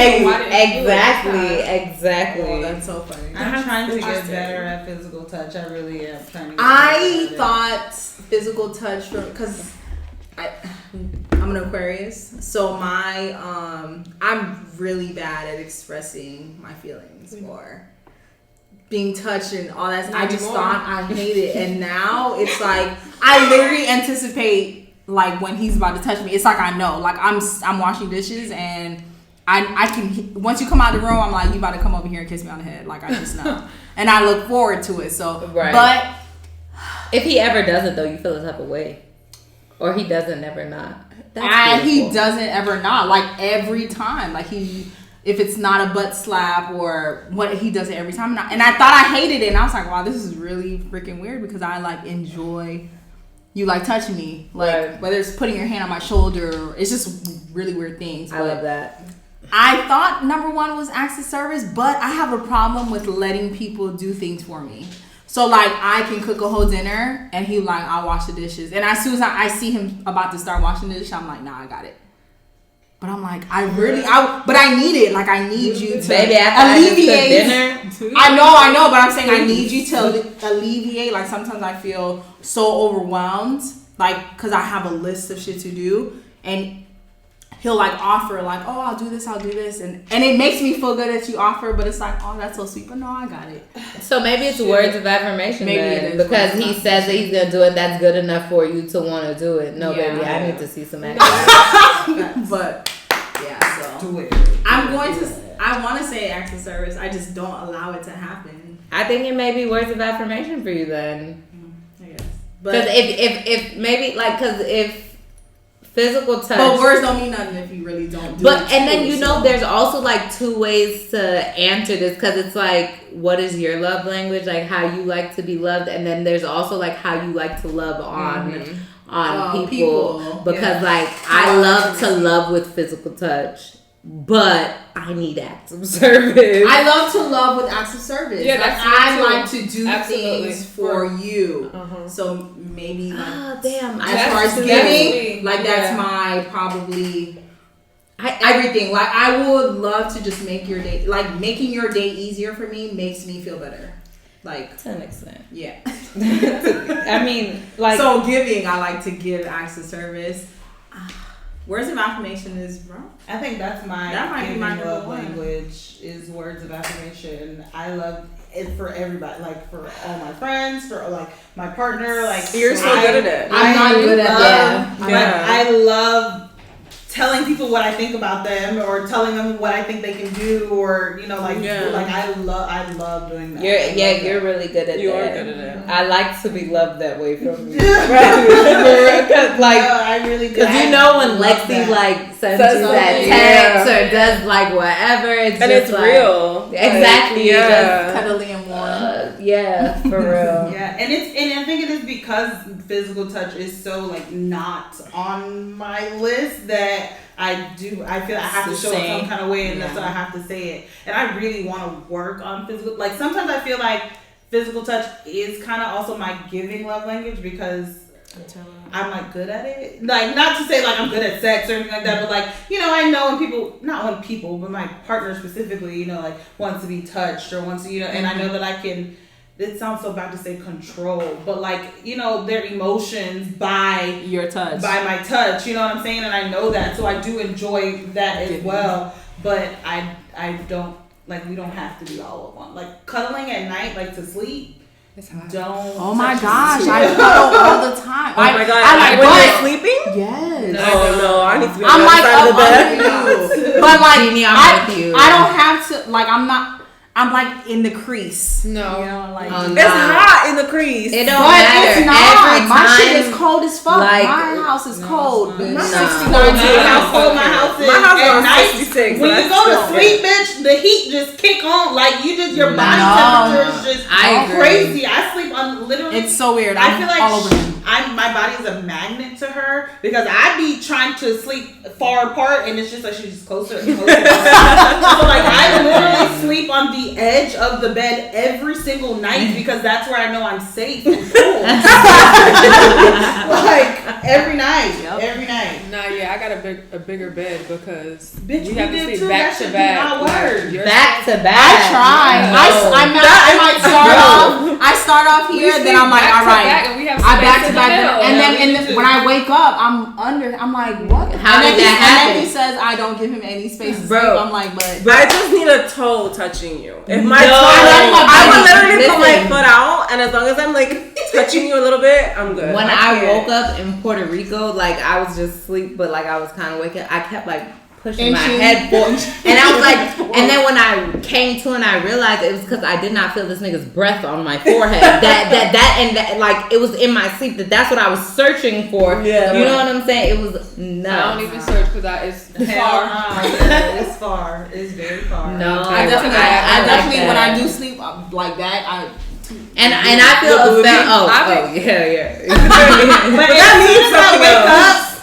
[SPEAKER 4] Exactly.
[SPEAKER 6] Oh, that's so funny.
[SPEAKER 1] I'm trying to get better at physical touch. I really am trying to get
[SPEAKER 6] I thought physical touch because I'm an Aquarius, so I'm really bad at expressing my feelings or being touched and all that. I just thought I hate it, and now it's like I literally anticipate like when he's about to touch me. It's like I know, like I'm washing dishes and I can once you come out of the room, I'm like, you about to come over here and kiss me on the head, like I just know, and I look forward to it. So, but
[SPEAKER 4] if he ever does it though, you feel the type of way, or he doesn't ever not.
[SPEAKER 6] He doesn't ever not, like every time, like if it's not a butt slap or what, he does it every time. And I thought I hated it, and I was like, wow, this is really freaking weird because I like enjoy you like touching me, like whether it's putting your hand on my shoulder, or it's just really weird things.
[SPEAKER 4] I love that.
[SPEAKER 6] I thought number one was acts of service, but I have a problem with letting people do things for me. So like I can cook a whole dinner and he like, I'll wash the dishes. And as soon as I see him about to start washing the dishes, I'm like, nah, I got it. But I'm like, I need it. Like I need you to alleviate dinner. I know, but I'm saying I need you to alleviate. Like sometimes I feel so overwhelmed, like because I have a list of shit to do, and he'll like offer like, oh, I'll do this, and it makes me feel good that you offer, but it's like, oh, that's so sweet, but no, I got it.
[SPEAKER 4] So maybe it's words of affirmation, maybe because he says that he's gonna do it. That's good enough for you to want to do it. No, baby, I need to see some action.
[SPEAKER 6] But yeah, so
[SPEAKER 1] do it.
[SPEAKER 6] I want to say acts of service. I just don't allow it to happen.
[SPEAKER 4] I think it may be words of affirmation for you then.
[SPEAKER 6] I guess.
[SPEAKER 4] Because if maybe like if physical touch.
[SPEAKER 6] But words don't mean nothing if you really don't do it.
[SPEAKER 4] And then there's also like two ways to answer this, because it's like, what is your love language? Like how you like to be loved, and then there's also like how you like to love on people. Because like I love to love with physical touch, but I need acts of service.
[SPEAKER 6] I love to love with acts of service.
[SPEAKER 3] Yeah,
[SPEAKER 6] like I like to do things for you. So maybe like as far as giving, like that's my probably everything. Like I would love to just make your day, like making your day easier for me makes me feel better. Like
[SPEAKER 4] to an extent.
[SPEAKER 6] Yeah.
[SPEAKER 4] I mean, like
[SPEAKER 6] so giving, I like to give acts of service. Words of affirmation is wrong.
[SPEAKER 1] I think that might be my love language is words of affirmation. I love it for everybody, like for all my friends, for like my partner. Like
[SPEAKER 5] you're so good at it.
[SPEAKER 6] I'm not good at that.
[SPEAKER 1] I love telling people what I think about them, or telling them what I think they can do, or like I love doing that.
[SPEAKER 4] You're really good at that.
[SPEAKER 5] You are good at it.
[SPEAKER 4] I like to be loved that way from you.
[SPEAKER 1] I really do.
[SPEAKER 4] Because when Lexi like sends you that text or does like whatever, it's
[SPEAKER 5] real.
[SPEAKER 4] Exactly.
[SPEAKER 6] Just cuddly and warm.
[SPEAKER 4] Yeah, for real.
[SPEAKER 1] Yeah, and I think it is because physical touch is so like not on my list that I feel I have to show it some kind of way, and so I have to say it. And I really want to work on physical. Like sometimes I feel like physical touch is kind of also my giving love language, because I'm like good at it. Like not to say like I'm good at sex or anything like that, but like I know but my partner specifically like wants to be touched or wants to and I know that I can. It sounds so bad to say control, but like their emotions by
[SPEAKER 6] your touch,
[SPEAKER 1] by my touch. You know what I'm saying? And I know that, so I do enjoy that as well. But I don't like. We don't have to be all of one. Like cuddling at night, like to sleep.
[SPEAKER 6] It's hot.
[SPEAKER 1] Don't.
[SPEAKER 6] Oh my gosh! I cuddle all the time.
[SPEAKER 5] Oh my god! I when you're sleeping?
[SPEAKER 6] Yes.
[SPEAKER 5] No, I need to be on
[SPEAKER 6] I'm
[SPEAKER 5] the
[SPEAKER 6] like
[SPEAKER 5] side of
[SPEAKER 6] up
[SPEAKER 5] the bed.
[SPEAKER 6] under you, but like I'm with you. I don't have to. Like I'm not. I'm like in the crease.
[SPEAKER 3] No.
[SPEAKER 5] It's hot in the crease.
[SPEAKER 4] It don't matter.
[SPEAKER 6] It's not. My shit is cold as fuck.
[SPEAKER 4] Like,
[SPEAKER 6] my house is cold.
[SPEAKER 1] My house is at night. 66. When you go to sleep, bitch, the heat just kick on. Like your body temperature is just crazy. I sleep on literally.
[SPEAKER 6] It's so weird.
[SPEAKER 1] I feel like
[SPEAKER 6] all over him.
[SPEAKER 1] my body is a magnet to her, because I be trying to sleep far apart, and it's just like she's just closer and closer. So like I literally sleep on the edge of the bed every single night, because that's where I know I'm safe and cool. Like Every night.
[SPEAKER 7] Yep.
[SPEAKER 1] Every night.
[SPEAKER 3] Nah, yeah, I got a bigger bed because
[SPEAKER 1] Bitch,
[SPEAKER 3] we
[SPEAKER 1] we
[SPEAKER 3] have to
[SPEAKER 1] did
[SPEAKER 3] sleep
[SPEAKER 1] too.
[SPEAKER 3] back
[SPEAKER 1] That
[SPEAKER 3] to
[SPEAKER 1] shit
[SPEAKER 3] back.
[SPEAKER 1] do not work.
[SPEAKER 3] Like,
[SPEAKER 4] Back to back.
[SPEAKER 6] I try. I might start off. I start off
[SPEAKER 3] We
[SPEAKER 6] here,
[SPEAKER 3] sleep
[SPEAKER 6] then I'm like,
[SPEAKER 3] back
[SPEAKER 6] all
[SPEAKER 3] to
[SPEAKER 6] right.
[SPEAKER 3] back and we have
[SPEAKER 6] I
[SPEAKER 3] space
[SPEAKER 6] back to
[SPEAKER 3] in
[SPEAKER 6] back,
[SPEAKER 3] the middle.
[SPEAKER 6] and
[SPEAKER 1] Yeah,
[SPEAKER 6] then when I wake up, I'm under. I'm like, what?
[SPEAKER 4] How
[SPEAKER 6] and
[SPEAKER 4] did that
[SPEAKER 6] And
[SPEAKER 4] happen?
[SPEAKER 6] then he says I don't give him any space to
[SPEAKER 5] Bro.
[SPEAKER 6] sleep. I'm like, but
[SPEAKER 5] I just need a toe touching you. If my
[SPEAKER 4] No.
[SPEAKER 5] toe, I would literally put my
[SPEAKER 4] Listen.
[SPEAKER 5] foot out, and as long as I'm like touching you a little bit, I'm good.
[SPEAKER 4] When I
[SPEAKER 5] can't.
[SPEAKER 4] woke up in Puerto Rico, like I was just asleep, but like I was kind of waking. I kept like pushing my
[SPEAKER 6] Inching.
[SPEAKER 4] head forward, and I was like, and then when I came to and I realized it was because I did not feel this nigga's breath on my forehead. that like it was in my sleep. That's what I was searching for.
[SPEAKER 5] Yeah.
[SPEAKER 4] You know what I'm saying? It was nuts.
[SPEAKER 3] I don't even search because it's
[SPEAKER 1] Hell
[SPEAKER 3] far.
[SPEAKER 1] yeah, it's far. It's very far.
[SPEAKER 4] No,
[SPEAKER 6] I definitely,
[SPEAKER 4] I like
[SPEAKER 6] definitely when
[SPEAKER 4] that.
[SPEAKER 6] I do sleep like that,
[SPEAKER 4] And I feel offended. Oh yeah.
[SPEAKER 1] But
[SPEAKER 5] that means something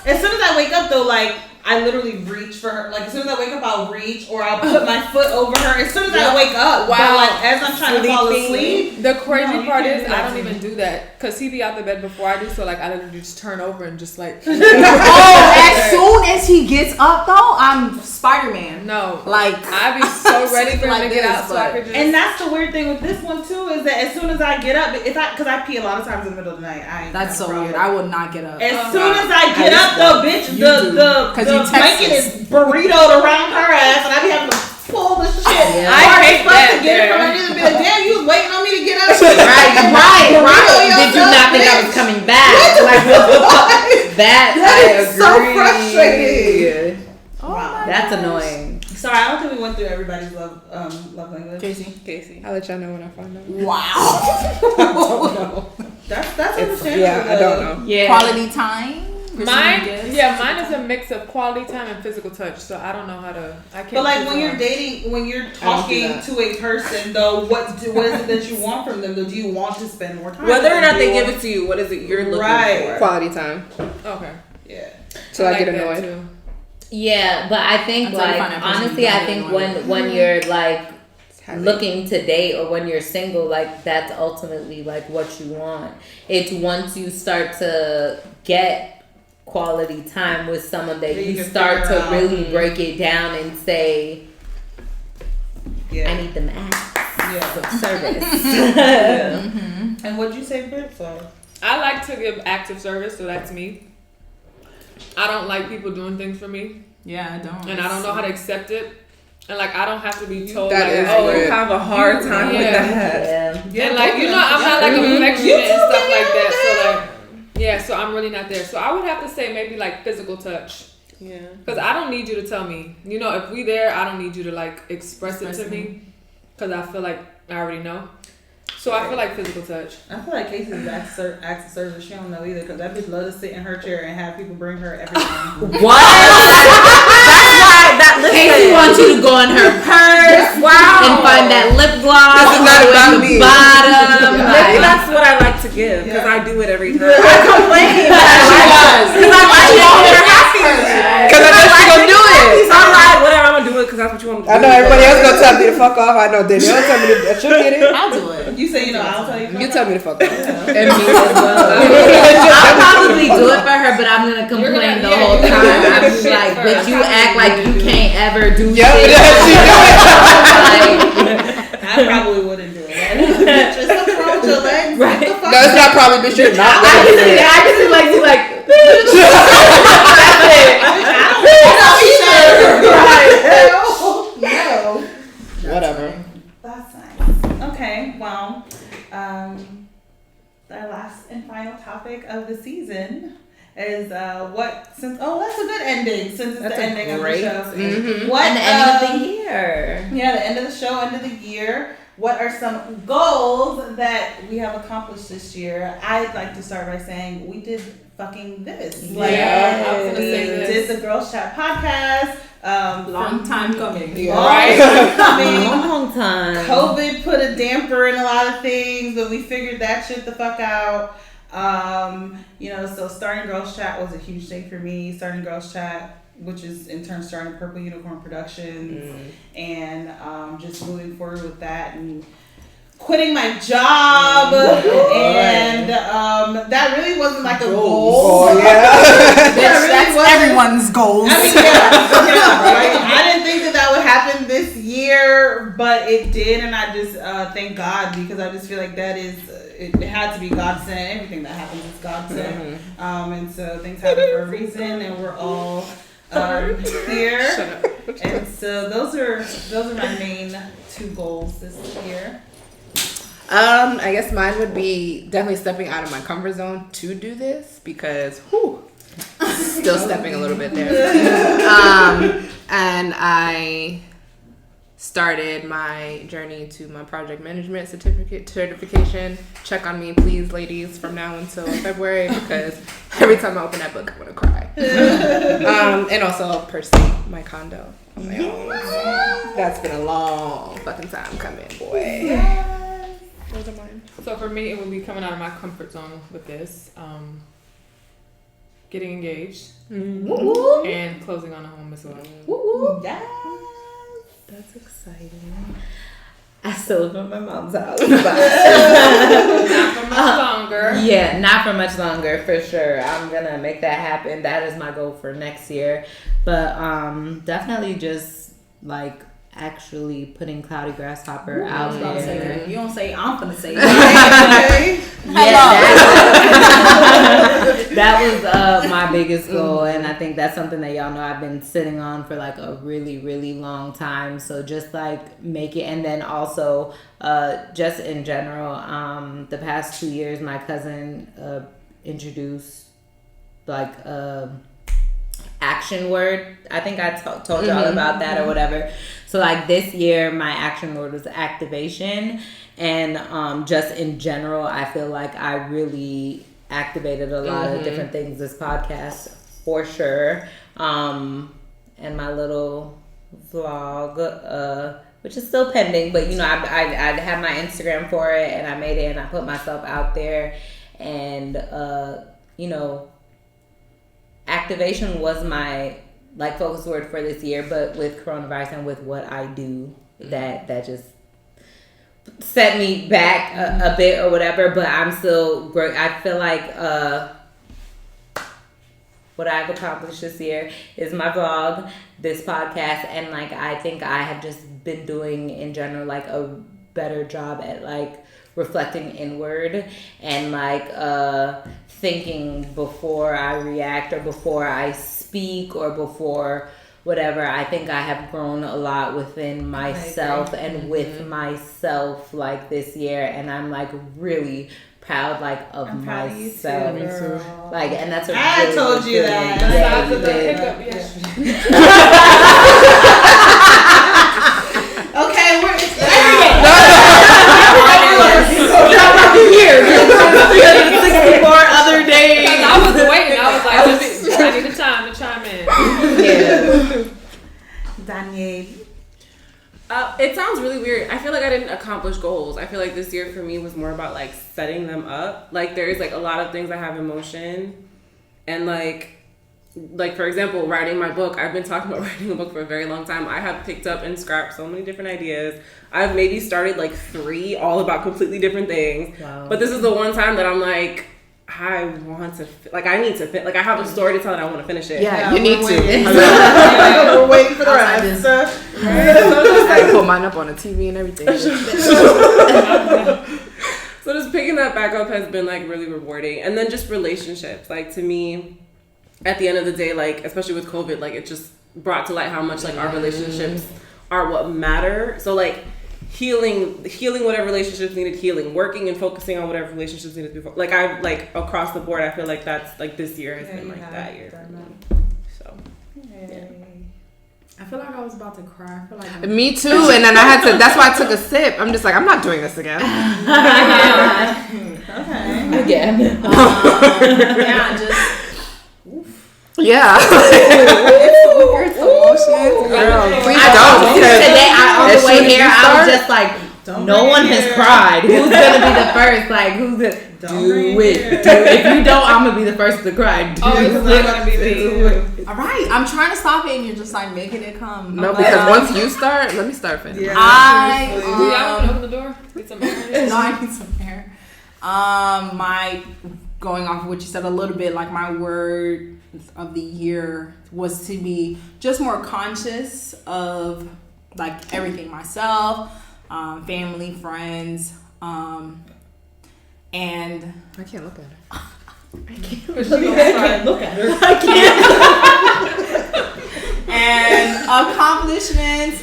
[SPEAKER 1] as soon as I wake up though, like I literally reach for her. Like as soon as I wake up, I'll reach or I'll put my foot over her. As soon as I wake up,
[SPEAKER 3] Wow.
[SPEAKER 1] But like as I'm trying to fall asleep,
[SPEAKER 3] The crazy
[SPEAKER 1] No, you
[SPEAKER 3] part
[SPEAKER 1] can't
[SPEAKER 3] is
[SPEAKER 1] do that
[SPEAKER 3] I don't
[SPEAKER 1] to
[SPEAKER 3] even
[SPEAKER 1] me.
[SPEAKER 3] do that because he be out the bed before I do. So like I literally just turn over and just like
[SPEAKER 6] as soon as he gets up though, I'm Spider-Man.
[SPEAKER 3] no.
[SPEAKER 6] Like
[SPEAKER 3] I be so ready for him
[SPEAKER 6] like
[SPEAKER 3] to get
[SPEAKER 6] this,
[SPEAKER 3] out so I
[SPEAKER 6] but-
[SPEAKER 3] could just.
[SPEAKER 1] and that's the weird thing with this one too is that as soon as I get up, because I pee a lot of times in the middle of the night. I ain't
[SPEAKER 6] that's
[SPEAKER 1] got a
[SPEAKER 6] so
[SPEAKER 1] problem.
[SPEAKER 6] weird. I would not get up.
[SPEAKER 1] As soon as I get up, though, bitch,
[SPEAKER 6] You do.
[SPEAKER 1] the
[SPEAKER 6] 'Cause you
[SPEAKER 1] blanket
[SPEAKER 6] Texas.
[SPEAKER 1] is burritoed around her ass, and I be having to pull the shit.
[SPEAKER 4] Yeah.
[SPEAKER 3] I
[SPEAKER 1] hard
[SPEAKER 3] hate
[SPEAKER 1] as fuck
[SPEAKER 3] that,
[SPEAKER 1] to get it from
[SPEAKER 3] yeah.
[SPEAKER 1] her knees and be like, damn, you was waiting on me to get up.
[SPEAKER 4] Right. Did you not think I was coming back? Like, that I
[SPEAKER 1] is
[SPEAKER 4] agree.
[SPEAKER 1] so frustrating.
[SPEAKER 6] Oh
[SPEAKER 4] That's annoying.
[SPEAKER 1] Sorry, I don't think we went through everybody's love language.
[SPEAKER 6] Casey.
[SPEAKER 3] I'll let y'all know when I find out.
[SPEAKER 6] Wow.
[SPEAKER 1] That's understandable.
[SPEAKER 3] Yeah, I don't know.
[SPEAKER 4] Yeah.
[SPEAKER 6] Quality time.
[SPEAKER 3] Mine is a mix of quality time and physical touch. So I don't know how to. I can't.
[SPEAKER 1] But like
[SPEAKER 3] choose
[SPEAKER 1] when you're
[SPEAKER 3] one.
[SPEAKER 1] dating, when you're
[SPEAKER 3] I don't do
[SPEAKER 1] talking
[SPEAKER 3] that.
[SPEAKER 1] to a person, though, what is it that you want from them? Though, do you want to spend more time?
[SPEAKER 5] Whether or
[SPEAKER 1] with
[SPEAKER 5] not
[SPEAKER 1] them?
[SPEAKER 5] they
[SPEAKER 1] Do you
[SPEAKER 5] give it to you, what is it you're looking
[SPEAKER 1] Right.
[SPEAKER 5] for?
[SPEAKER 3] Quality time. Okay.
[SPEAKER 1] Yeah.
[SPEAKER 3] So I get annoyed. Too.
[SPEAKER 4] Yeah, but I think
[SPEAKER 6] Until you
[SPEAKER 4] like
[SPEAKER 6] find that person
[SPEAKER 4] honestly,
[SPEAKER 6] you
[SPEAKER 4] I
[SPEAKER 6] don't
[SPEAKER 4] think
[SPEAKER 6] really
[SPEAKER 4] when you're like
[SPEAKER 3] Habit.
[SPEAKER 4] looking to date or when you're single, like that's ultimately like what you want. It's once you start to get quality time with someone that
[SPEAKER 1] Then
[SPEAKER 4] you
[SPEAKER 1] you can
[SPEAKER 4] start
[SPEAKER 1] figure
[SPEAKER 4] to
[SPEAKER 1] out.
[SPEAKER 4] really break it down and say,
[SPEAKER 1] Yeah.
[SPEAKER 4] I need them acts
[SPEAKER 1] Yeah.
[SPEAKER 4] of service.
[SPEAKER 1] And what'd you say, Britt? Sorry.
[SPEAKER 3] I like to give active service, so that's me. I don't like people doing things for me,
[SPEAKER 6] Yeah, I don't.
[SPEAKER 3] and I don't know how to accept it. And like I don't have to be told
[SPEAKER 5] That
[SPEAKER 3] like,
[SPEAKER 5] is
[SPEAKER 3] oh,
[SPEAKER 5] you have a hard time with
[SPEAKER 3] Yeah.
[SPEAKER 5] that.
[SPEAKER 4] Yeah.
[SPEAKER 3] and like you know, I'm not like a perfectionist and stuff like that. So like, yeah, so I'm really not there. So I would have to say maybe like physical touch,
[SPEAKER 5] Yeah.
[SPEAKER 3] because I don't need you to tell me. You know, if we there, I don't need you to like express it to me, because I feel like I already know. So I feel like physical touch.
[SPEAKER 1] I feel like Casey's acts of service. She don't know either because that bitch love to sit in her chair and have people bring her everything.
[SPEAKER 4] What?
[SPEAKER 5] That's why that
[SPEAKER 4] Casey wants you to go in her purse and find that lip gloss.
[SPEAKER 5] This is not
[SPEAKER 4] all the way
[SPEAKER 5] about
[SPEAKER 4] to the
[SPEAKER 5] me.
[SPEAKER 4] bottom.
[SPEAKER 5] Maybe
[SPEAKER 4] Like,
[SPEAKER 5] that's what I like to give because
[SPEAKER 1] Yeah.
[SPEAKER 5] I do it every time. I complain because I like to
[SPEAKER 6] does.
[SPEAKER 5] make her happy.
[SPEAKER 3] Because I know she gonna do it.
[SPEAKER 5] So I'm like, whatever, I'm gonna do it because that's what you want me to do.
[SPEAKER 3] I know everybody else gonna tell me to fuck off. I know Danielle tell me to she'll get it.
[SPEAKER 6] I'll do it.
[SPEAKER 1] You say, I'll tell you.
[SPEAKER 3] You tell me to fuck off.
[SPEAKER 4] and me as well. I'll probably do it for her, but I'm gonna complain the whole
[SPEAKER 3] you're
[SPEAKER 4] time.
[SPEAKER 3] gonna
[SPEAKER 4] I'm
[SPEAKER 3] do
[SPEAKER 4] just
[SPEAKER 3] shit
[SPEAKER 4] like,
[SPEAKER 3] first.
[SPEAKER 4] but you act like you can't ever do
[SPEAKER 3] Yep,
[SPEAKER 4] shit.
[SPEAKER 3] that's you
[SPEAKER 1] I probably wouldn't do it. There's something wrong with your legs.
[SPEAKER 4] Right.
[SPEAKER 1] What the fuck?
[SPEAKER 3] No, it's not probably, bitch. You're not.
[SPEAKER 4] I can see like you like.
[SPEAKER 1] No.
[SPEAKER 3] Whatever.
[SPEAKER 1] That's nice. Okay, well, our last and final topic of the season is that's a good ending since it's
[SPEAKER 4] That's
[SPEAKER 1] the
[SPEAKER 4] a
[SPEAKER 1] ending
[SPEAKER 4] great
[SPEAKER 1] of the show.
[SPEAKER 3] Mm-hmm.
[SPEAKER 1] What
[SPEAKER 4] And the ending of the year.
[SPEAKER 1] Yeah, the end of the show, end of the year. What are some goals that we have accomplished this year? I'd like to start by saying we did fucking this.
[SPEAKER 3] Yeah, I was gonna
[SPEAKER 1] we
[SPEAKER 3] say this.
[SPEAKER 1] did the Girls Chat podcast.
[SPEAKER 6] Long time coming.
[SPEAKER 1] Long
[SPEAKER 3] Right.
[SPEAKER 1] time coming.
[SPEAKER 4] Long time.
[SPEAKER 1] COVID put a damper in a lot of things, but we figured that shit the fuck out. So starting Girls Chat was a huge thing for me. Starting Girls Chat, which is in turn starting Purple Unicorn Productions, and just moving forward with that and quitting my job, and that really wasn't like a goal.
[SPEAKER 6] Oh yeah, that's everyone's goals.
[SPEAKER 1] I mean, I didn't think that would happen this year, but it did, and I just thank God, because I just feel like that is it had to be God sent. Everything that happens is God sent, and so things happen for a reason, and we're all here. And so those are my main 2 goals this year.
[SPEAKER 2] I guess mine would be definitely stepping out of my comfort zone to do this, because still stepping a little bit there. And I started my journey to my project management certification. Check on me, please, ladies, from now until February, because every time I open that book, I'm gonna cry. And also pursue my condo on my own. That's been a long fucking time coming, boy. Those are mine.
[SPEAKER 3] So for me, it would be coming out of my comfort zone with this, getting engaged, and closing on a home as well.
[SPEAKER 1] Yes.
[SPEAKER 4] That's exciting. I still live at my mom's house.
[SPEAKER 3] Not for much longer.
[SPEAKER 4] Yeah, not for much longer, for sure. I'm gonna make that happen. That is my goal for next year. But definitely just like actually putting Cloudy Grasshopper out there.
[SPEAKER 7] You don't say I'm gonna say
[SPEAKER 4] that was my biggest goal, and I think that's something that y'all know I've been sitting on for like a really, really long time. So just like make it, and then also just in general, the past 2 years, my cousin introduced like action word. I think I told y'all about that or whatever. So like this year, my action word was activation, and just in general, I feel like I really activated a lot of different things this podcast, for sure. And my little vlog, which is still pending, but you know, I had my Instagram for it, and I made it, and I put myself out there, and you know, activation was my like focus word for this year. But with coronavirus and with what I do, that just set me back a bit or whatever. But I'm still great. I feel like what I've accomplished this year is my vlog, this podcast, and like I think I have just been doing in general like a better job at like reflecting inward and like thinking before I react or before I speak or before whatever. I think I have grown a lot within myself and with myself like this year, and I'm like really proud like of myself. Like, and that's a
[SPEAKER 1] I
[SPEAKER 4] really
[SPEAKER 1] told you
[SPEAKER 4] feeling.
[SPEAKER 1] Okay, we're
[SPEAKER 4] here. 364 other days.
[SPEAKER 3] I was waiting. I was like, I need the time to chime in.
[SPEAKER 4] Yeah.
[SPEAKER 1] Danielle.
[SPEAKER 5] It sounds really weird. I feel like I didn't accomplish goals. I feel like this year for me was more about like setting them up. Like there's like a lot of things I have in motion, and like for example, writing my book. I've been talking about writing a book for a very long time. I have picked up and scrapped so many different ideas. I've maybe started like 3 all about completely different things. Wow. But this is the one time that I'm like, I want to, like, I need to, like, I have a story to tell and I want to finish it.
[SPEAKER 2] Yeah, you need to.
[SPEAKER 1] We're waiting for the rest.
[SPEAKER 2] I put mine up on the TV and everything.
[SPEAKER 5] So just picking that back up has been like really rewarding. And then just relationships, like to me, at the end of the day, like especially with COVID, like it just brought to light how much like our relationships are what matter. So like healing whatever relationships needed healing, working and focusing on whatever relationships needed before. Like I like across the board, I feel like that's like this year has been like that year for me. So yeah.
[SPEAKER 3] I feel like I was about to cry. I feel like
[SPEAKER 2] me too, and then I had to. That's why I took a sip. I'm just like, I'm not doing this again.
[SPEAKER 1] Okay.
[SPEAKER 4] Again.
[SPEAKER 7] Yeah, just.
[SPEAKER 2] Yeah.
[SPEAKER 7] It's emotions.
[SPEAKER 2] Girl, please
[SPEAKER 4] I
[SPEAKER 2] don't.
[SPEAKER 4] today on the way here, I was
[SPEAKER 2] start?
[SPEAKER 4] just like, No one has cried. Who's gonna be the first? Like, who's the do it? If you don't, I'm gonna be the first to cry.
[SPEAKER 3] It's not gonna be me.
[SPEAKER 6] All right, I'm trying to stop it, and you're just like making it come.
[SPEAKER 2] No, because once you start, let me start finishing.
[SPEAKER 3] Do y'all want to open the door? Get some air.
[SPEAKER 6] No, I need some air. My going off of what you said a little bit, like my word of the year was to be just more conscious of like everything myself, family, friends, and
[SPEAKER 2] I can't look at her.
[SPEAKER 1] I can't look at her.
[SPEAKER 4] I can't.
[SPEAKER 6] And accomplishments,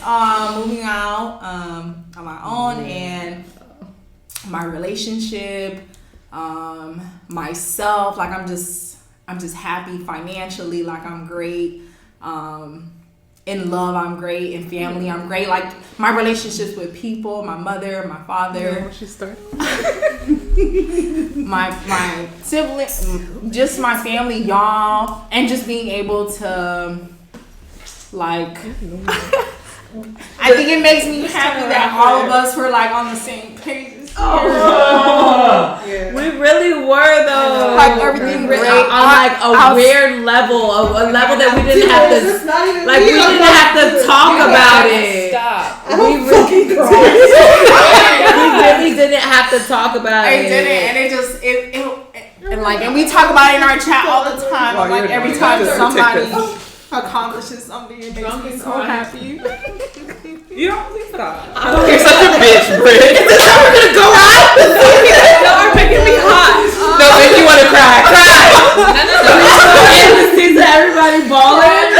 [SPEAKER 6] moving out on my own, and my relationship, myself. Like I'm just happy financially. Like I'm great. In love, I'm great. In family, I'm great. Like my relationships with people, my mother, my father, my siblings, just my family, y'all, and just being able to, like, I think it makes me happy that all of us were like on the same page.
[SPEAKER 4] Yeah. We really were though.
[SPEAKER 6] Like everything great
[SPEAKER 4] on like a weird level, a level that we didn't have to, like we didn't have to talk about it.
[SPEAKER 3] Stop.
[SPEAKER 4] We really didn't have to talk about it.
[SPEAKER 6] It didn't, and it just and we talk about it in our chat all the time. Like every time somebody accomplishes something, it makes me so happy.
[SPEAKER 1] You don't please stop.
[SPEAKER 2] You're such a bitch, Britt.
[SPEAKER 4] Is this how we're gonna go out?
[SPEAKER 3] Y'all are making me hot.
[SPEAKER 2] No, make you want to cry.
[SPEAKER 4] No. Sees everybody balling.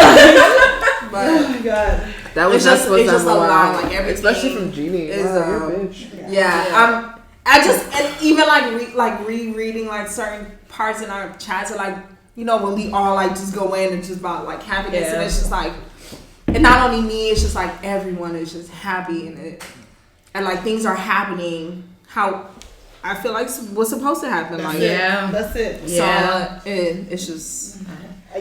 [SPEAKER 1] Oh my god.
[SPEAKER 2] That was
[SPEAKER 6] it's just a lot, like everything.
[SPEAKER 2] Especially from Jeannie.
[SPEAKER 6] Is,
[SPEAKER 2] You're a bitch.
[SPEAKER 6] Yeah. I just and even like rereading like certain parts in our chats, are like, you know, when we all like just go in and just about like happiness, and it's just like, and not only me, it's just like everyone is just happy and like things are happening how I feel like what's supposed to happen.
[SPEAKER 1] That's it.
[SPEAKER 6] Yeah. So it's just.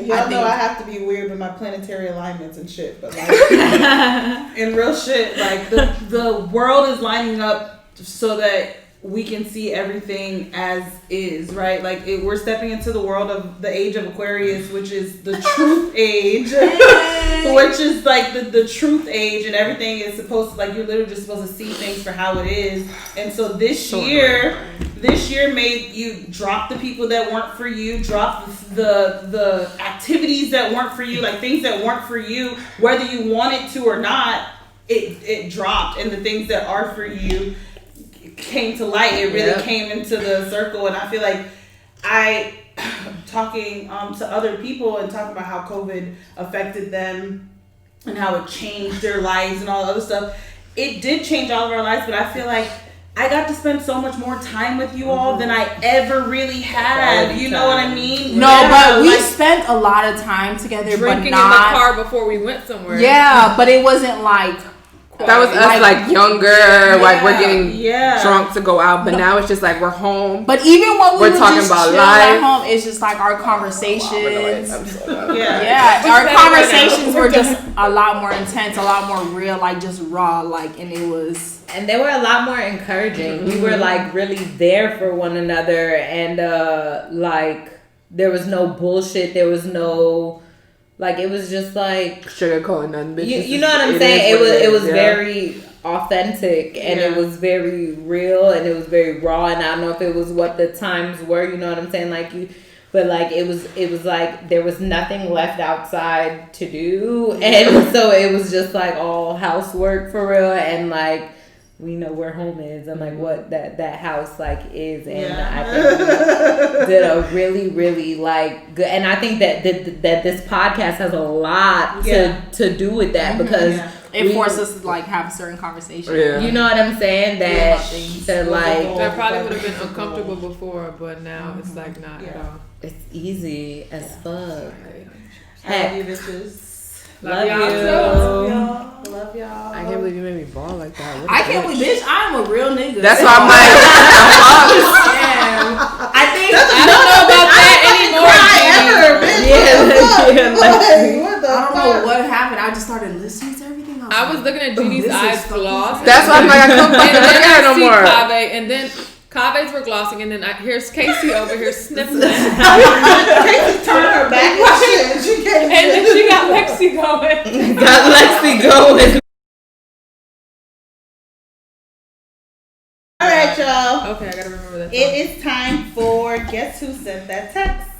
[SPEAKER 1] Y'all know I have to be weird with my planetary alignments and shit, but like in real shit, like the world is lining up so that we can see everything as is, right? Like we're stepping into the world of the age of Aquarius, which is the truth age, which is like the truth age, and everything is supposed to, like, you're literally just supposed to see things for how it is. And so this year made you drop the people that weren't for you, drop the activities that weren't for you, like things that weren't for you, whether you wanted to or not, it dropped, and the things that are for you came to light. It really came into the circle. And I feel like talking to other people and talking about how COVID affected them and how it changed their lives and all the other stuff, it did change all of our lives, but I feel like I got to spend so much more time with you all than I ever really had. You know what I mean?
[SPEAKER 6] No, but we spent a lot of time together,
[SPEAKER 3] drinking
[SPEAKER 6] but not
[SPEAKER 3] in the car before we went somewhere.
[SPEAKER 6] Yeah, but it wasn't like.
[SPEAKER 2] That was us, like younger, like we're getting drunk to go out, but now it's just like we're home.
[SPEAKER 6] But even when we're talking
[SPEAKER 2] just about
[SPEAKER 6] life at home, it's just like our conversations. Our conversations were just a lot more intense, a lot more real, like just raw, like, and it was.
[SPEAKER 4] And they were a lot more encouraging. We were like really there for one another, and like there was no bullshit. There was no. Like, it was just like
[SPEAKER 2] sugarcoating nothing, bitch.
[SPEAKER 4] You know what I'm saying? It was very authentic, and it was very real, and it was very raw. And I don't know if it was what the times were. You know what I'm saying? Like but like it was like there was nothing left outside to do, and so it was just like all housework for real, and like. We know where home is and like what that house like is, and I think we did a really, really like good. And I think that this podcast has a lot to do with that because
[SPEAKER 6] it forced us to like have a certain conversation.
[SPEAKER 4] Yeah. You know what I'm saying? That
[SPEAKER 3] probably would have been uncomfortable before, but now it's like not at all.
[SPEAKER 4] It's easy as fuck.
[SPEAKER 1] Heck, you bitches.
[SPEAKER 3] Love y'all.
[SPEAKER 1] Love y'all.
[SPEAKER 2] I can't believe you made me ball like that.
[SPEAKER 6] I can't believe, bitch, I'm a real nigga.
[SPEAKER 2] That's why I'm like,
[SPEAKER 6] I think
[SPEAKER 3] I don't know about that anymore.
[SPEAKER 6] I don't know what happened. I just started listening to everything.
[SPEAKER 3] I was looking at Jeannie's eyes gloss.
[SPEAKER 2] That's why I'm like, I couldn't fucking look at her no more.
[SPEAKER 3] Kave, and then Kave's were glossing, and then here's Casey over here sniffling.
[SPEAKER 1] Casey turned her back and shit. She can't.
[SPEAKER 3] And then she got Lexi going.
[SPEAKER 1] All right, y'all.
[SPEAKER 3] Okay, I gotta remember that.
[SPEAKER 1] It is time for Guess Who Sent That Text?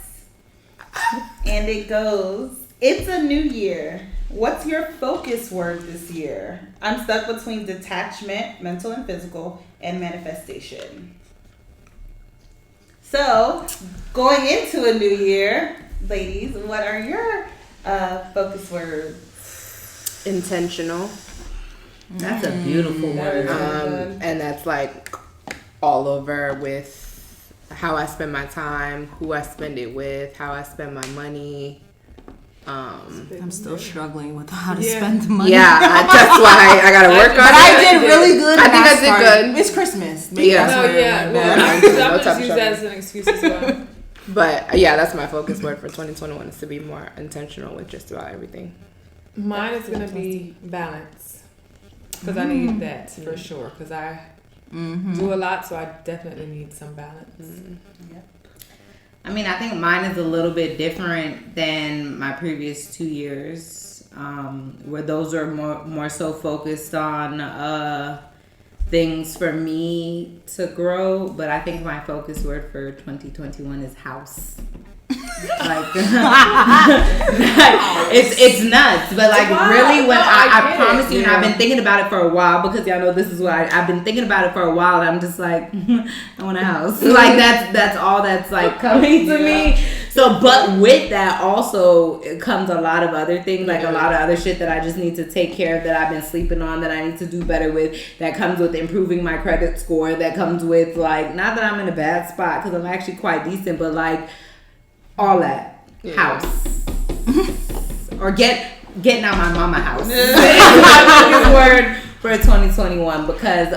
[SPEAKER 1] And it goes, it's a new year. What's your focus word this year? I'm stuck between detachment, mental and physical, and manifestation. So, going into a new year, ladies, what are your focus words?
[SPEAKER 2] Intentional.
[SPEAKER 4] That's a beautiful word.
[SPEAKER 2] And that's like all over with how I spend my time, who I spend it with, how I spend my money.
[SPEAKER 7] I'm still struggling with how to spend the money.
[SPEAKER 2] Yeah, that's why I gotta work on it.
[SPEAKER 7] But I did really good.
[SPEAKER 2] I think I did good.
[SPEAKER 7] It's Christmas.
[SPEAKER 2] Maybe
[SPEAKER 3] Well, I'm just use that as an excuse as well.
[SPEAKER 2] But yeah, that's my focus word for 2021 is to be more intentional with just about everything.
[SPEAKER 3] Mine is gonna be balance, because I need that for sure. Because I do a lot, so I definitely need some balance.
[SPEAKER 1] Yep.
[SPEAKER 4] I mean, I think mine is a little bit different than my previous 2 years, where those are more so focused on things for me to grow. But I think my focus word for 2021 is house. Like it's nuts, but like really when I promise you, and I've been thinking about it for a while, because y'all know this is what I've been thinking about it for a while, and I'm just like, I want a house. Like that's all that's like coming to me. So but with that also it comes a lot of other things, like a lot of other shit that I just need to take care of, that I've been sleeping on, that I need to do better with, that comes with improving my credit score, that comes with like, not that I'm in a bad spot because I'm actually quite decent, but like all that house or getting out my mama house. My focus word for 2021, because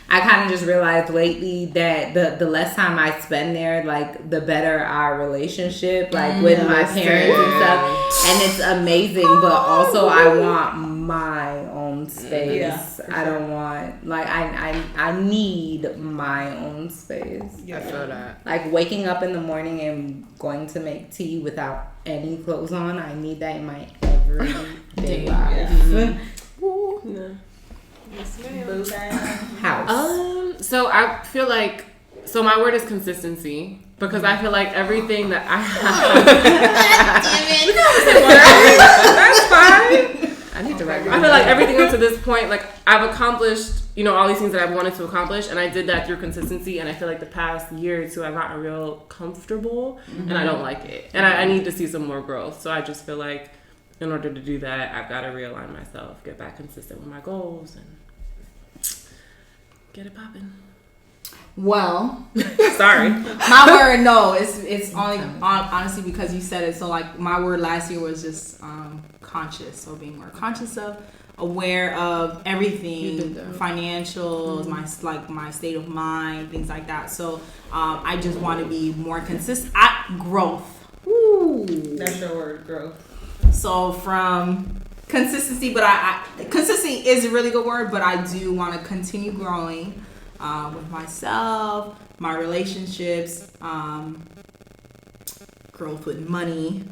[SPEAKER 4] I kind of just realized lately that the less time I spend there, like the better our relationship, like with my parents and stuff, and it's amazing. But also I want my own space.
[SPEAKER 1] Yeah,
[SPEAKER 4] I don't want, like, I need my own space.
[SPEAKER 2] I feel that.
[SPEAKER 4] Like waking up in the morning and going to make tea without any clothes on, I need that in my everyday life.
[SPEAKER 3] Yes, ma'am.
[SPEAKER 4] House.
[SPEAKER 5] So I feel like, so my word is consistency, because I feel like everything that I have. That's fine.
[SPEAKER 2] I need to write.
[SPEAKER 5] I feel like everything up to this point, like I've accomplished, all these things that I've wanted to accomplish, and I did that through consistency. And I feel like the past year or two, I've gotten real comfortable, and I don't like it, and I need to see some more growth. So I just feel like, in order to do that, I've got to realign myself, get back consistent with my goals, and get it popping.
[SPEAKER 7] Well,
[SPEAKER 5] sorry.
[SPEAKER 7] My word, no, it's only honestly because you said it. So like my word last year was just conscious, so being more conscious of, aware of everything, financials, my state of mind, things like that. So I just want to be more consistent at growth. Ooh,
[SPEAKER 1] That's your word, growth.
[SPEAKER 7] So from consistency, but consistency is a really good word, but I do want to continue growing with myself, my relationships, growth with money,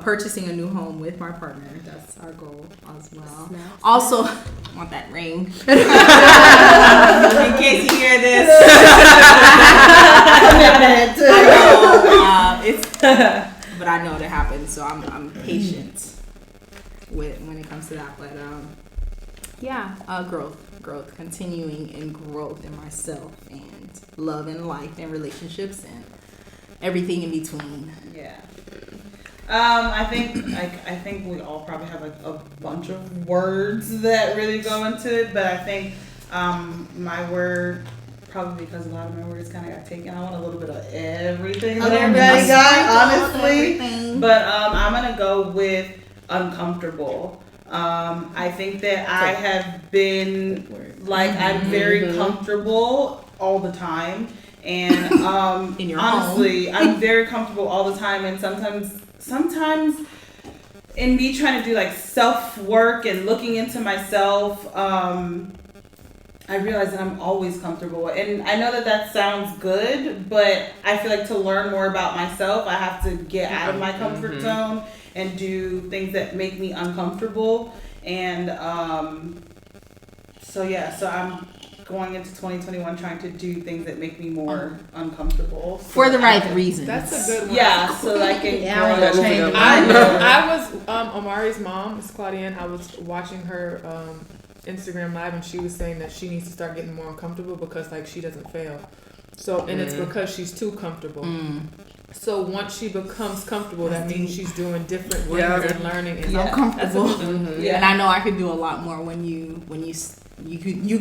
[SPEAKER 7] purchasing a new home with my partner. That's our goal as well. Also, I want that ring. In case you hear this. But I know it happens, so I'm patient when it comes to that. But growth, continuing in growth in myself and love and life and relationships and everything in between.
[SPEAKER 1] Yeah. I think we all probably have like a bunch of words that really go into it, but I think my word, probably because a lot of my words kind of got taken, I want a little bit of everything that everybody got, honestly. But I'm gonna go with uncomfortable. I think that I have been like, I'm very comfortable all the time, and
[SPEAKER 7] in your
[SPEAKER 1] honestly, I'm very comfortable all the time, and sometimes in me trying to do like self work and looking into myself, I realize that I'm always comfortable. And I know that sounds good, but I feel like to learn more about myself, I have to get out of my comfort zone and do things that make me uncomfortable. And so I'm going into 2021 trying to do things that make me more uncomfortable.
[SPEAKER 7] For the right reasons.
[SPEAKER 3] That's a good one.
[SPEAKER 1] Yeah, so I can
[SPEAKER 3] I was Amari's mom, Miss Claudienne. I was watching her Instagram live, and she was saying that she needs to start getting more uncomfortable because like she doesn't fail. So and it's because she's too comfortable. So once she becomes comfortable, that means she's doing different things and learning. And
[SPEAKER 7] I'm comfortable, and I know I can do a lot more when you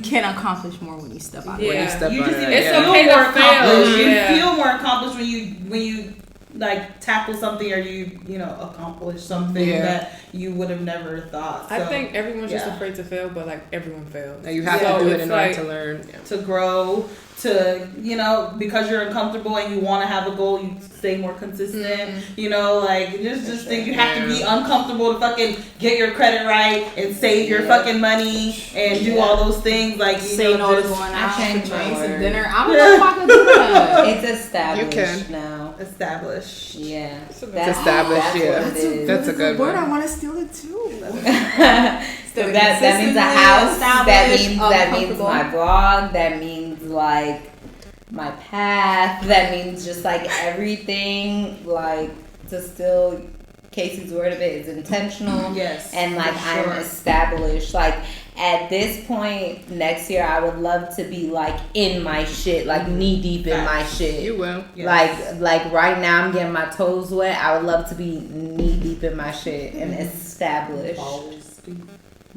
[SPEAKER 7] can accomplish more when you step out.
[SPEAKER 1] It's okay
[SPEAKER 3] to fail.
[SPEAKER 1] You feel more accomplished when you like tackle something or you accomplish something that you would have never thought. So,
[SPEAKER 3] I think everyone's just afraid to fail, but like everyone fails.
[SPEAKER 2] You have to do it in order to learn,
[SPEAKER 1] to grow, to because you're uncomfortable and you want to have a goal, you stay more consistent. Just think you have to be uncomfortable to fucking get your credit right and save your fucking money and do all those things. Like
[SPEAKER 7] say no to going out for drinks and dinner. I don't know if I can do that.
[SPEAKER 4] It's established now.
[SPEAKER 1] Established.
[SPEAKER 4] Yeah.
[SPEAKER 2] That's established. That's a good
[SPEAKER 7] word.
[SPEAKER 2] one.
[SPEAKER 7] I want to steal it too.
[SPEAKER 4] So that means a house. That means my blog. That means like my path. That means just like everything. Like to still, Casey's word of it is intentional.
[SPEAKER 1] Yes.
[SPEAKER 4] And like I'm established. Like at this point next year, I would love to be like in my shit, like knee deep in my shit.
[SPEAKER 2] You will.
[SPEAKER 1] Yes.
[SPEAKER 4] Like right now, I'm getting my toes wet. I would love to be knee deep in my shit and established.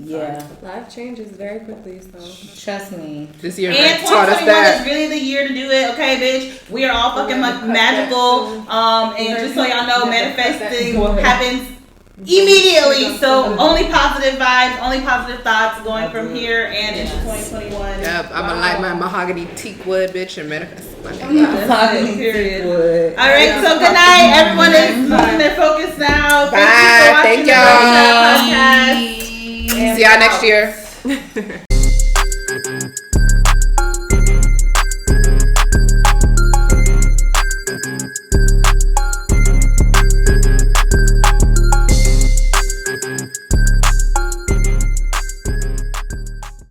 [SPEAKER 4] Yeah.
[SPEAKER 5] Life changes very quickly, so
[SPEAKER 4] trust me.
[SPEAKER 2] This year
[SPEAKER 1] and
[SPEAKER 2] taught us
[SPEAKER 1] 2021
[SPEAKER 2] that.
[SPEAKER 1] is really the year to do it, okay, bitch? We are all fucking magical. And just so y'all know, manifesting happens immediately. So only positive vibes, only positive thoughts going from here and into 2021.
[SPEAKER 2] Yep, I'm gonna light my mahogany teak wood, bitch, and manifest.
[SPEAKER 1] Period. All right, so good night. Everyone is losing their focus now.
[SPEAKER 2] Bye.
[SPEAKER 1] Thank you for watching
[SPEAKER 2] Thank y'all.
[SPEAKER 1] the podcast.
[SPEAKER 2] See y'all next year.